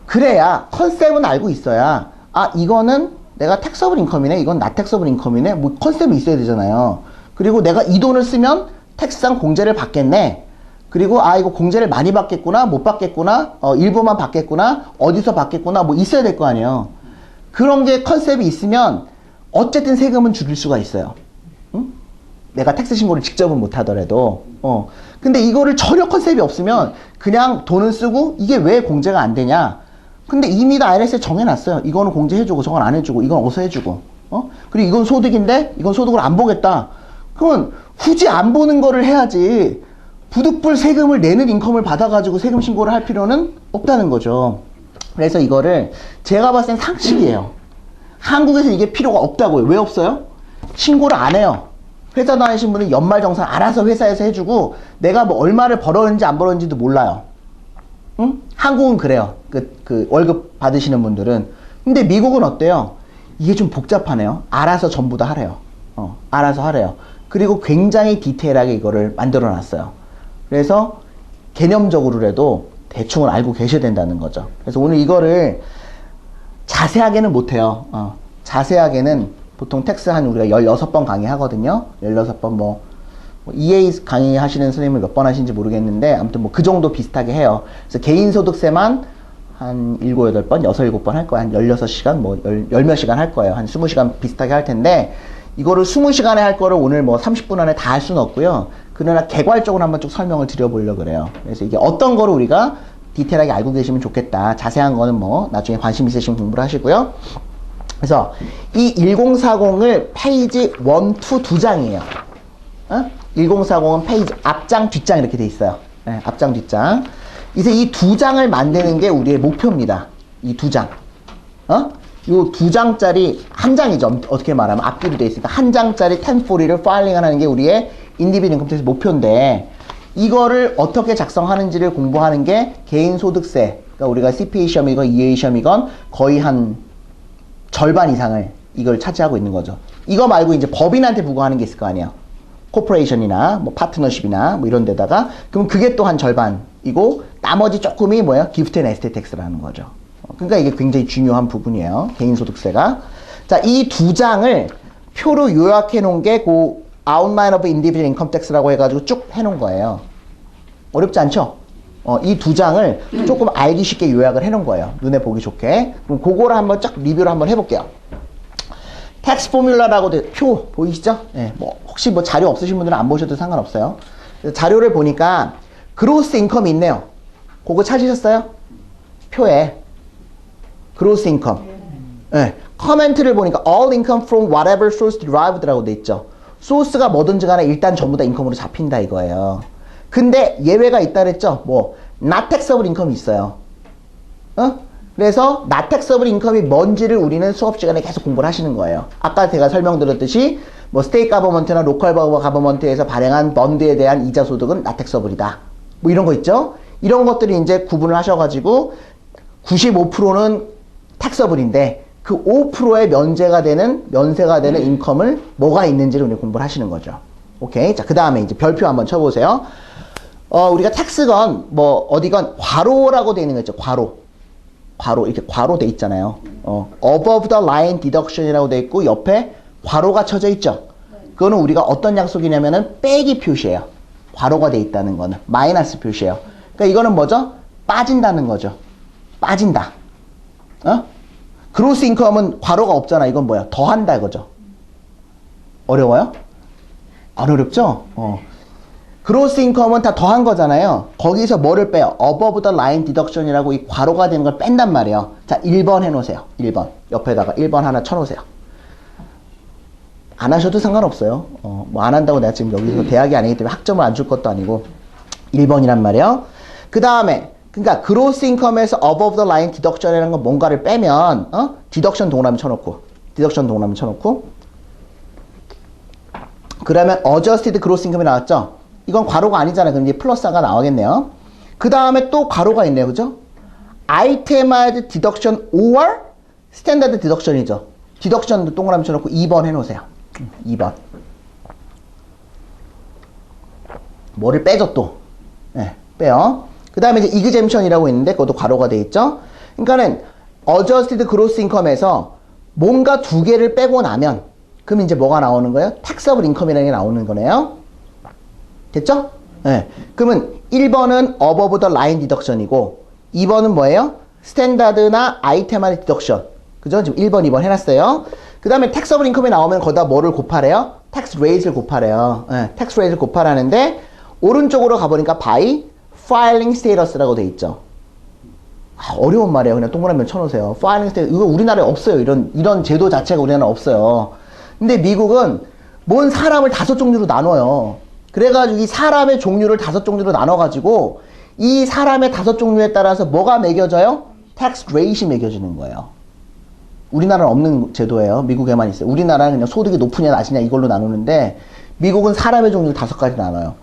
그래야 컨셉은 알고 있어야 이거는 내가 텍서블 인컴이네, 이건 나 텍서블 인컴이네, 뭐 컨셉이 있어야 되잖아요. 그리고 내가 이 돈을 쓰면 텍스상 공제를 받겠네. 그리고 이거 공제를 많이 받겠구나, 못 받겠구나, 일부만 받겠구나, 어디서 받겠구나, 뭐 있어야 될 거 아니에요. 그런 게 컨셉이 있으면 어쨌든 세금은 줄일 수가 있어요. 응? 내가 텍스 신고를 직접은 못 하더라도. 근데 이거를 전혀 컨셉이 없으면 그냥 돈을 쓰고 이게 왜 공제가 안 되냐? 근데 이미 다 IRS에 정해놨어요. 이거는 공제해주고 저건 안 해주고 이건 어서 해주고. 그리고 이건 소득인데 이건 소득을 안 보겠다. 그러면 굳이 안 보는 거를 해야지. 부득불 세금을 내는 인컴을 받아가지고 세금 신고를 할 필요는 없다는 거죠. 그래서 이거를 제가 봤을 땐 상식이에요. 한국에서 이게 필요가 없다고요. 왜 없어요? 신고를 안 해요. 회사 다니신 분은 연말정산 알아서 회사에서 해주고 내가 뭐 얼마를 벌었는지 안 벌었는지도 몰라요. 응? 한국은 그래요. 그 월급 받으시는 분들은. 근데 미국은 어때요? 이게 좀 복잡하네요. 알아서 전부 다 하래요. 알아서 하래요. 그리고 굉장히 디테일하게 이거를 만들어 놨어요. 그래서 개념적으로라도 대충은 알고 계셔야 된다는 거죠. 그래서 오늘 이거를 자세하게는 못해요. 자세하게는 보통 텍스 한 우리가 16번 강의하거든요. 16번 뭐 EA 강의 하시는 선생님을 몇 번 하시는지 모르겠는데 아무튼 뭐 그 정도 비슷하게 해요. 그래서 개인소득세만 한 7, 8번, 6, 7번 할 거예요. 한 16시간, 뭐 10몇 시간 할 거예요. 한 20시간 비슷하게 할 텐데 이거를 20시간에 할 거를 오늘 뭐 30분 안에 다 할 수는 없고요. 그러나 개괄적으로 한번 쭉 설명을 드려보려고 그래요. 그래서 이게 어떤 거를 우리가 디테일하게 알고 계시면 좋겠다. 자세한 거는 뭐 나중에 관심 있으시면 공부를 하시고요. 그래서 이 1040을 페이지 1, 2 두 장이에요. 1040은 페이지 앞장, 뒷장 이렇게 돼 있어요. 네, 앞장, 뒷장. 이제 이 두 장을 만드는 게 우리의 목표입니다. 이 두 장. 요 두 장짜리 한 장이죠. 어떻게 말하면 앞뒤로 돼 있으니까 한 장짜리 1040를 파일링하는 게 우리의 인디비듀얼 인컴 텍스 목표인데 이거를 어떻게 작성하는지를 공부하는 게 개인소득세. 그러니까 우리가 CPA 시험이건 EA 시험이건 거의 한 절반 이상을 이걸 차지하고 있는 거죠. 이거 말고 이제 법인한테 부과하는 게 있을 거 아니에요. 코퍼레이션이나 뭐 파트너십이나 뭐 이런 데다가 그럼 그게 또 한 절반 이고 나머지 조금이 뭐야? 기프트 앤 에스테이트 텍스라는 거죠. 그러니까 이게 굉장히 중요한 부분이에요. 개인소득세가. 자, 이 두 장을 표로 요약해 놓은 게 그 Outline of Individual Income Tax라고 해가지고 쭉 해놓은 거예요. 어렵지 않죠? 이 두 장을 조금 알기 쉽게 요약을 해놓은 거예요. 눈에 보기 좋게. 그럼 그거를 한번 쫙 리뷰를 한번 해볼게요. 텍스 포뮬러라고 표 보이시죠? 네, 뭐 혹시 뭐 자료 없으신 분들은 안 보셔도 상관없어요. 자료를 보니까 그로스 인컴이 있네요. 그거 찾으셨어요? 표에 그로스 인컴. 네, 커멘트를 보니까 all income from whatever source derived라고 돼 있죠. 소스가 뭐든지 간에 일단 전부 다 인컴으로 잡힌다 이거예요. 근데 예외가 있다 그랬죠? 뭐 not taxable income이 있어요. 그래서 not taxable income이 뭔지를 우리는 수업 시간에 계속 공부를 하시는 거예요. 아까 제가 설명드렸듯이 뭐 스테이트 가버먼트나 로컬 가버먼트에서 발행한 펀드에 대한 이자 소득은 not taxable이다. 뭐 이런 거 있죠? 이런 것들이 이제 구분을 하셔가지고 95%는 taxable인데 그 5%의 면세가 되는 인컴을 뭐가 있는지를 우리 공부를 하시는 거죠. 오케이. 자, 그 다음에 이제 별표 한번 쳐보세요. 우리가 텍스건, 뭐, 어디건, 괄호라고 되어 있는 거 있죠. 괄호, 이렇게 괄호 돼 있잖아요. above the line deduction이라고 돼 있고, 옆에 괄호가 쳐져 있죠. 그거는 우리가 어떤 약속이냐면은, 빼기 표시예요. 괄호가 돼 있다는 거는. 마이너스 표시예요. 그러니까 이거는 뭐죠? 빠진다는 거죠. 빠진다. 그로스 인컴은 괄호가 없잖아. 이건 뭐야? 더한다 이거죠. 어려워요? 안 어렵죠? 그로스 인컴은 다 더한 거잖아요. 거기서 뭐를 빼요? above the line deduction이라고 이 괄호가 되는 걸 뺀단 말이에요. 자, 1번 해놓으세요. 1번. 옆에다가 1번 하나 쳐놓으세요. 안 하셔도 상관없어요. 뭐 안 한다고 내가 지금 여기서 대학이 아니기 때문에 학점을 안 줄 것도 아니고 1번이란 말이에요. 그 다음에 그러니까 그로스 인컴에서 above the line deduction이라는 건 뭔가를 빼면 디덕션 동그라미 쳐놓고 그러면 adjusted gross income이 나왔죠? 이건 괄호가 아니잖아요. 그럼 이제 플러스가 나오겠네요. 그 다음에 또 괄호가 있네요. 그죠? itemized deduction or standard deduction이죠. 디덕션도 동그라미 쳐놓고 2번 해놓으세요. 2번. 뭐를 빼죠 또? 네, 빼요. 그 다음에 이제 exemption이라고 있는데 그것도 괄호가 돼 있죠. 그러니까는 adjusted gross income에서 뭔가 두 개를 빼고 나면 그럼 이제 뭐가 나오는 거예요? taxable income이라는 게 나오는 거네요. 됐죠? 네. 그러면 1번은 above the line deduction이고 2번은 뭐예요? 스탠다드나 아이템화의 디덕션. 그죠? 지금 1번, 2번 해놨어요. 그 다음에 taxable income이 나오면 거기다 뭐를 곱하래요? tax rate를 곱하래요. 네. tax rate를 곱하라는데 오른쪽으로 가보니까 by filing status라고 돼 있죠. 어려운 말이에요. 그냥 동그라미 쳐놓으세요. filing status. 이거 우리나라에 없어요. 이런 제도 자체가 우리나라에 없어요. 근데 미국은 뭔 사람을 5종류로 나눠요. 그래가지고 이 사람의 종류를 5종류로 나눠가지고 이 사람의 5종류에 따라서 뭐가 매겨져요? tax rate이 매겨지는 거예요. 우리나라는 없는 제도예요. 미국에만 있어요. 우리나라는 그냥 소득이 높으냐 낮으냐 이걸로 나누는데 미국은 사람의 종류를 5가지 나눠요.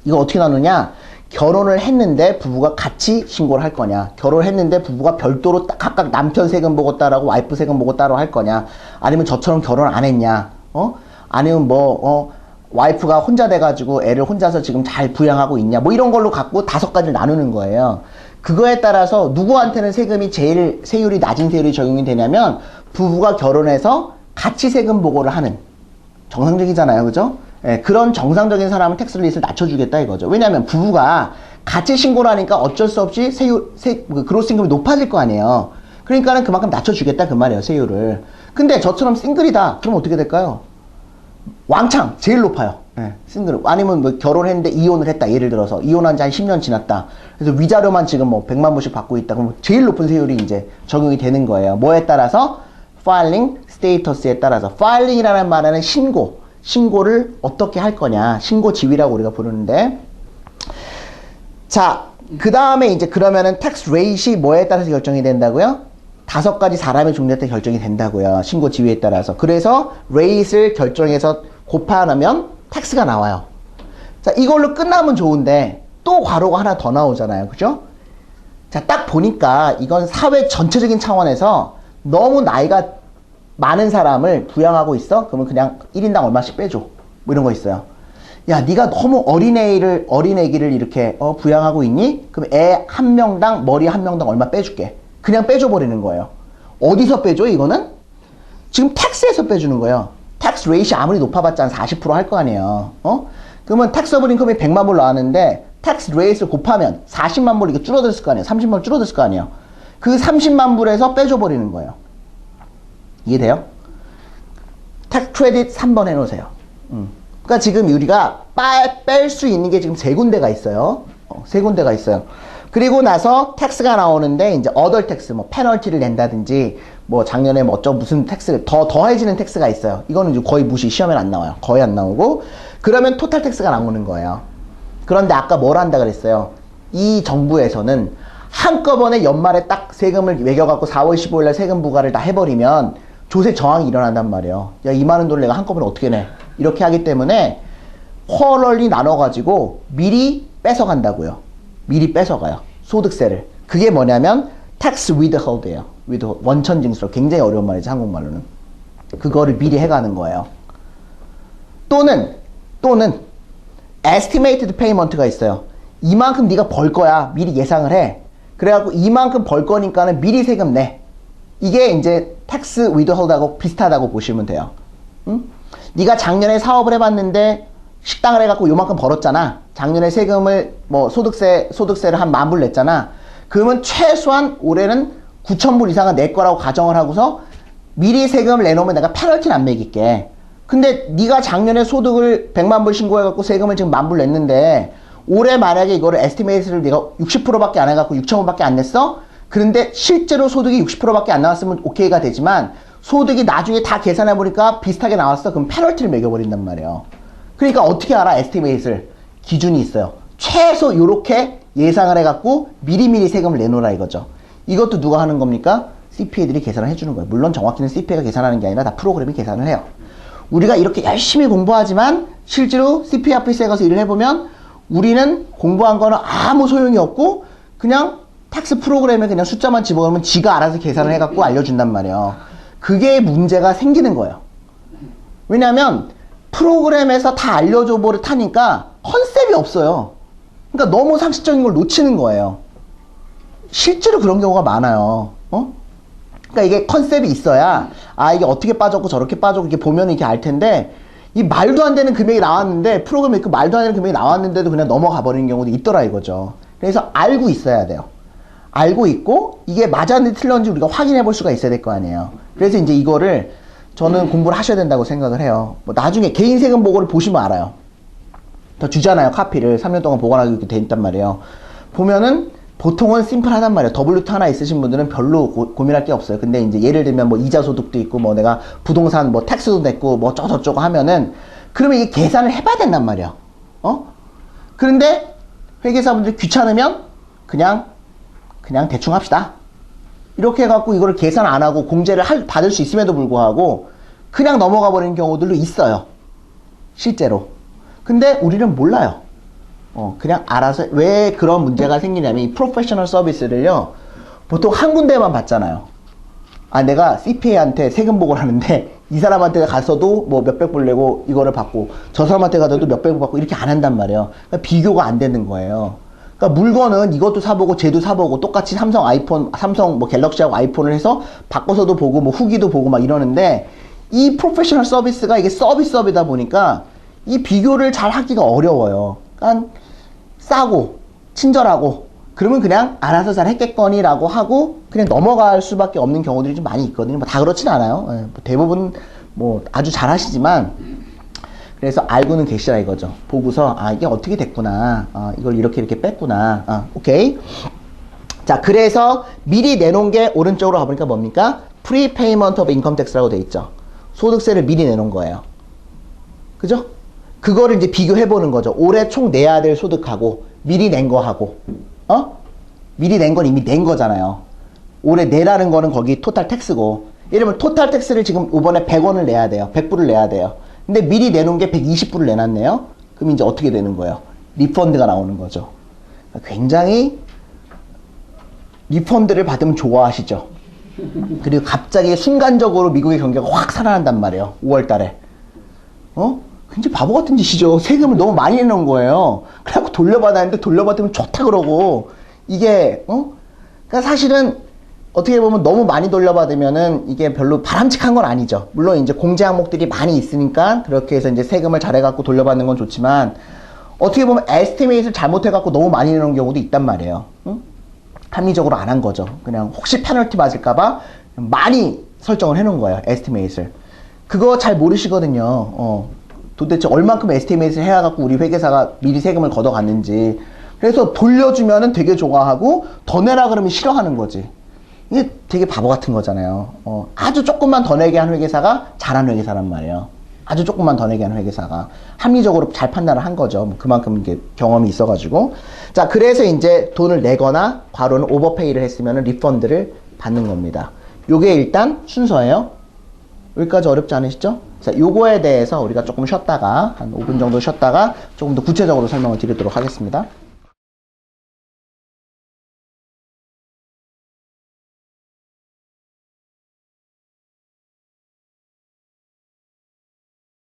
이거 어떻게 나누냐? 결혼을 했는데 부부가 같이 신고를 할 거냐? 결혼을 했는데 부부가 별도로 각각 남편 세금 보고 따라하고 와이프 세금 보고 따로 할 거냐? 아니면 저처럼 결혼 안 했냐? 아니면 와이프가 혼자 돼가지고 애를 혼자서 지금 잘 부양하고 있냐? 뭐 이런 걸로 갖고 5가지를 나누는 거예요. 그거에 따라서 누구한테는 세율이 낮은 세율이 적용이 되냐면 부부가 결혼해서 같이 세금 보고를 하는 정상적이잖아요. 그죠? 예, 그런 정상적인 사람은 텍스 레이트를 낮춰주겠다 이거죠. 왜냐하면 부부가 같이 신고를 하니까 어쩔 수 없이 그로스 인컴이 높아질 거 아니에요. 그러니까는 그만큼 낮춰주겠다 그 말이에요. 세율을. 근데 저처럼 싱글이다. 그럼 어떻게 될까요? 왕창 제일 높아요. 예, 싱글. 아니면 뭐 결혼했는데 이혼을 했다. 예를 들어서 이혼한 지 한 10년 지났다. 그래서 위자료만 지금 뭐 100만 불씩 받고 있다. 그럼 제일 높은 세율이 이제 적용이 되는 거예요. 뭐에 따라서? filing status에 따라서. filing이라는 말은 신고를 어떻게 할 거냐. 신고 지위라고 우리가 부르는데. 자, 그 다음에 이제 그러면은 tax rate이 뭐에 따라서 결정이 된다고요? 5가지 사람의 종류에 따라 결정이 된다고요. 신고 지위에 따라서. 그래서 rate를 결정해서 곱하면 tax가 나와요. 자, 이걸로 끝나면 좋은데 또 괄호가 하나 더 나오잖아요. 그죠? 자, 딱 보니까 이건 사회 전체적인 차원에서 너무 나이가 많은 사람을 부양하고 있어? 그러면 그냥 1인당 얼마씩 빼줘. 뭐 이런 거 있어요. 야, 네가 너무 어린애기를 이렇게 부양하고 있니? 그럼 애 한 명당 머리 한 명당 얼마 빼줄게. 그냥 빼줘버리는 거예요. 어디서 빼줘 이거는? 지금 텍스에서 빼주는 거예요. 텍스 레이시 아무리 높아봤자 한 40% 할 거 아니에요. 그러면 텍서블 인컴이 100만 불 나왔는데 텍스 레이스를 곱하면 40만 불 이게 줄어들었을 거 아니에요. 30만 불 줄어들었을 거 아니에요. 그 30만 불에서 빼줘버리는 거예요. 이해돼요? 텍스 크레딧 3번 해놓으세요. 그러니까 지금 우리가 뺄 수 있는 게 지금 세 군데가 있어요. 세 군데가 있어요. 그리고 나서 텍스가 나오는데 이제 어덜 텍스, 뭐 페널티를 낸다든지 뭐 작년에 뭐 무슨 텍스를 더해지는 텍스가 있어요. 이거는 이제 거의 무시, 시험에 안 나와요. 거의 안 나오고 그러면 토탈 텍스가 나오는 거예요. 그런데 아까 뭘 한다 그랬어요? 이 정부에서는 한꺼번에 연말에 딱 세금을 매겨갖고 4월 15일 날 세금 부과를 다 해버리면 조세 저항이 일어난단 말이에요. 야, 2만 원 돈을 내가 한꺼번에 어떻게 내? 이렇게 하기 때문에 쿼럴리 나눠가지고 미리 뺏어간다고요. 미리 뺏어가요. 소득세를. 그게 뭐냐면 tax withhold예요. 원천징수로. 굉장히 어려운 말이죠. 한국말로는. 그거를 미리 해가는 거예요. 또는 estimated payment가 있어요. 이만큼 네가 벌 거야. 미리 예상을 해. 그래갖고 이만큼 벌 거니까는 미리 세금 내. 이게 이제 tax withhold하고 비슷하다고 보시면 돼요. 응? 네가 작년에 사업을 해봤는데 식당을 해갖고 요만큼 벌었잖아. 작년에 세금을 뭐 소득세를 한 10,000불 냈잖아. 그러면 최소한 올해는 9,000불 이상은 낼 거라고 가정을 하고서 미리 세금을 내놓으면 내가 페널티는 안 매길게. 근데 네가 작년에 소득을 100만 불 신고해갖고 세금을 지금 10,000불 냈는데 올해 만약에 이거를 에스티메이트를 네가 60%밖에 안 해갖고 6,000불밖에 안 냈어? 그런데 실제로 소득이 60%밖에 안 나왔으면 오케이가 되지만 소득이 나중에 다 계산해보니까 비슷하게 나왔어. 그럼 페널티를 매겨버린단 말이에요. 그러니까 어떻게 알아? 에스티메이트를. 기준이 있어요. 최소 요렇게 예상을 해갖고 미리미리 세금을 내놓으라 이거죠. 이것도 누가 하는 겁니까? CPA들이 계산을 해주는 거예요. 물론 정확히는 CPA가 계산하는 게 아니라 다 프로그램이 계산을 해요. 우리가 이렇게 열심히 공부하지만 실제로 CPA 오피스에 가서 일을 해보면 우리는 공부한 거는 아무 소용이 없고 그냥 텍스 프로그램에 그냥 숫자만 집어넣으면 지가 알아서 계산을 해갖고 알려준단 말이에요. 그게 문제가 생기는 거예요. 왜냐하면 프로그램에서 다 알려줘 버릇하니까 컨셉이 없어요. 그러니까 너무 상식적인 걸 놓치는 거예요. 실제로 그런 경우가 많아요. 그러니까 이게 컨셉이 있어야 이게 어떻게 빠졌고 저렇게 빠졌고 이렇게 보면 이렇게 알 텐데 이 말도 안 되는 금액이 나왔는데 프로그램에 그 말도 안 되는 금액이 나왔는데도 그냥 넘어가 버리는 경우도 있더라 이거죠. 그래서 알고 있어야 돼요. 알고 있고 이게 맞았는지 틀렸는지 우리가 확인해 볼 수가 있어야 될 거 아니에요. 그래서 이제 이거를 저는 공부를 하셔야 된다고 생각을 해요. 뭐 나중에 개인 세금 보고를 보시면 알아요. 더 주잖아요. 카피를 3년 동안 보관하기 이렇게 돼 있단 말이에요. 보면은 보통은 심플하단 말이에요. W2 하나 있으신 분들은 별로 고민할 게 없어요. 근데 이제 예를 들면 뭐 이자 소득도 있고 뭐 내가 부동산 뭐 텍스도 냈고 뭐 저쩌고 하면은 그러면 이게 계산을 해봐야 된단 말이에요. 그런데 회계사분들이 귀찮으면 그냥 대충 합시다. 이렇게 해갖고 이거를 계산 안 하고 공제를 받을 수 있음에도 불구하고 그냥 넘어가 버리는 경우들도 있어요. 실제로. 근데 우리는 몰라요. 그냥 알아서. 왜 그런 문제가 생기냐면 이 프로페셔널 서비스를요 보통 한 군데만 받잖아요. 내가 CPA한테 세금 보고를 하는데 이 사람한테 가서도 뭐 몇백 불 내고 이거를 받고 저 사람한테 가서도 몇백 불 받고 이렇게 안 한단 말이에요. 그러니까 비교가 안 되는 거예요. 그러니까 물건은 이것도 사보고 쟤도 사보고 똑같이 삼성 뭐 갤럭시하고 아이폰을 해서 바꿔서도 보고 뭐 후기도 보고 막 이러는데 이 프로페셔널 서비스가 이게 서비스업이다 보니까 이 비교를 잘 하기가 어려워요. 그러니까 싸고 친절하고 그러면 그냥 알아서 잘 했겠거니라고 하고 그냥 넘어갈 수밖에 없는 경우들이 좀 많이 있거든요. 뭐 다 그렇진 않아요. 뭐 대부분 뭐 아주 잘 하시지만 그래서 알고는 계시라 이거죠. 보고서 이게 어떻게 됐구나. 이걸 이렇게 뺐구나. 오케이. 자, 그래서 미리 내놓은 게 오른쪽으로 가보니까 뭡니까? Prepayment of Income Tax라고 돼 있죠. 소득세를 미리 내놓은 거예요. 그죠? 그거를 이제 비교해보는 거죠. 올해 총 내야 될 소득하고 미리 낸 거하고 미리 낸 건 이미 낸 거잖아요. 올해 내라는 거는 거기 토탈 텍스고 예를 들면 토탈 텍스를 지금 이번에 100원을 내야 돼요. 100불을 내야 돼요. 근데 미리 내놓은 게 120불을 내놨네요. 그럼 이제 어떻게 되는 거예요? 리펀드가 나오는 거죠. 굉장히 리펀드를 받으면 좋아하시죠. 그리고 갑자기 순간적으로 미국의 경기가 확 살아난단 말이에요. 5월 달에. 굉장히 바보 같은 짓이죠. 세금을 너무 많이 내놓은 거예요. 그래갖고 돌려받았는데 돌려받으면 좋다 그러고 이게 그러니까 사실은 어떻게 보면 너무 많이 돌려받으면은 이게 별로 바람직한 건 아니죠. 물론 이제 공제 항목들이 많이 있으니까 그렇게 해서 이제 세금을 잘해갖고 돌려받는 건 좋지만 어떻게 보면 에스티메이트를 잘못해갖고 너무 많이 내놓은 경우도 있단 말이에요. 응? 합리적으로 안 한 거죠. 그냥 혹시 페널티 맞을까봐 많이 설정을 해놓은 거예요. 에스티메이트를. 그거 잘 모르시거든요. 도대체 얼만큼 에스티메이트를 해야갖고 우리 회계사가 미리 세금을 걷어갔는지. 그래서 돌려주면은 되게 좋아하고 더 내라 그러면 싫어하는 거지. 이게 되게 바보 같은 거잖아요. 아주 조금만 더 내게 한 회계사가 잘한 회계사란 말이에요. 아주 조금만 더 내게 한 회계사가 합리적으로 잘 판단을 한 거죠. 그만큼 이게 경험이 있어가지고. 자, 그래서 이제 돈을 내거나 과로는 오버페이를 했으면 리펀드를 받는 겁니다. 요게 일단 순서예요. 여기까지 어렵지 않으시죠? 자, 요거에 대해서 우리가 조금 쉬었다가 한 5분 정도 쉬었다가 조금 더 구체적으로 설명을 드리도록 하겠습니다.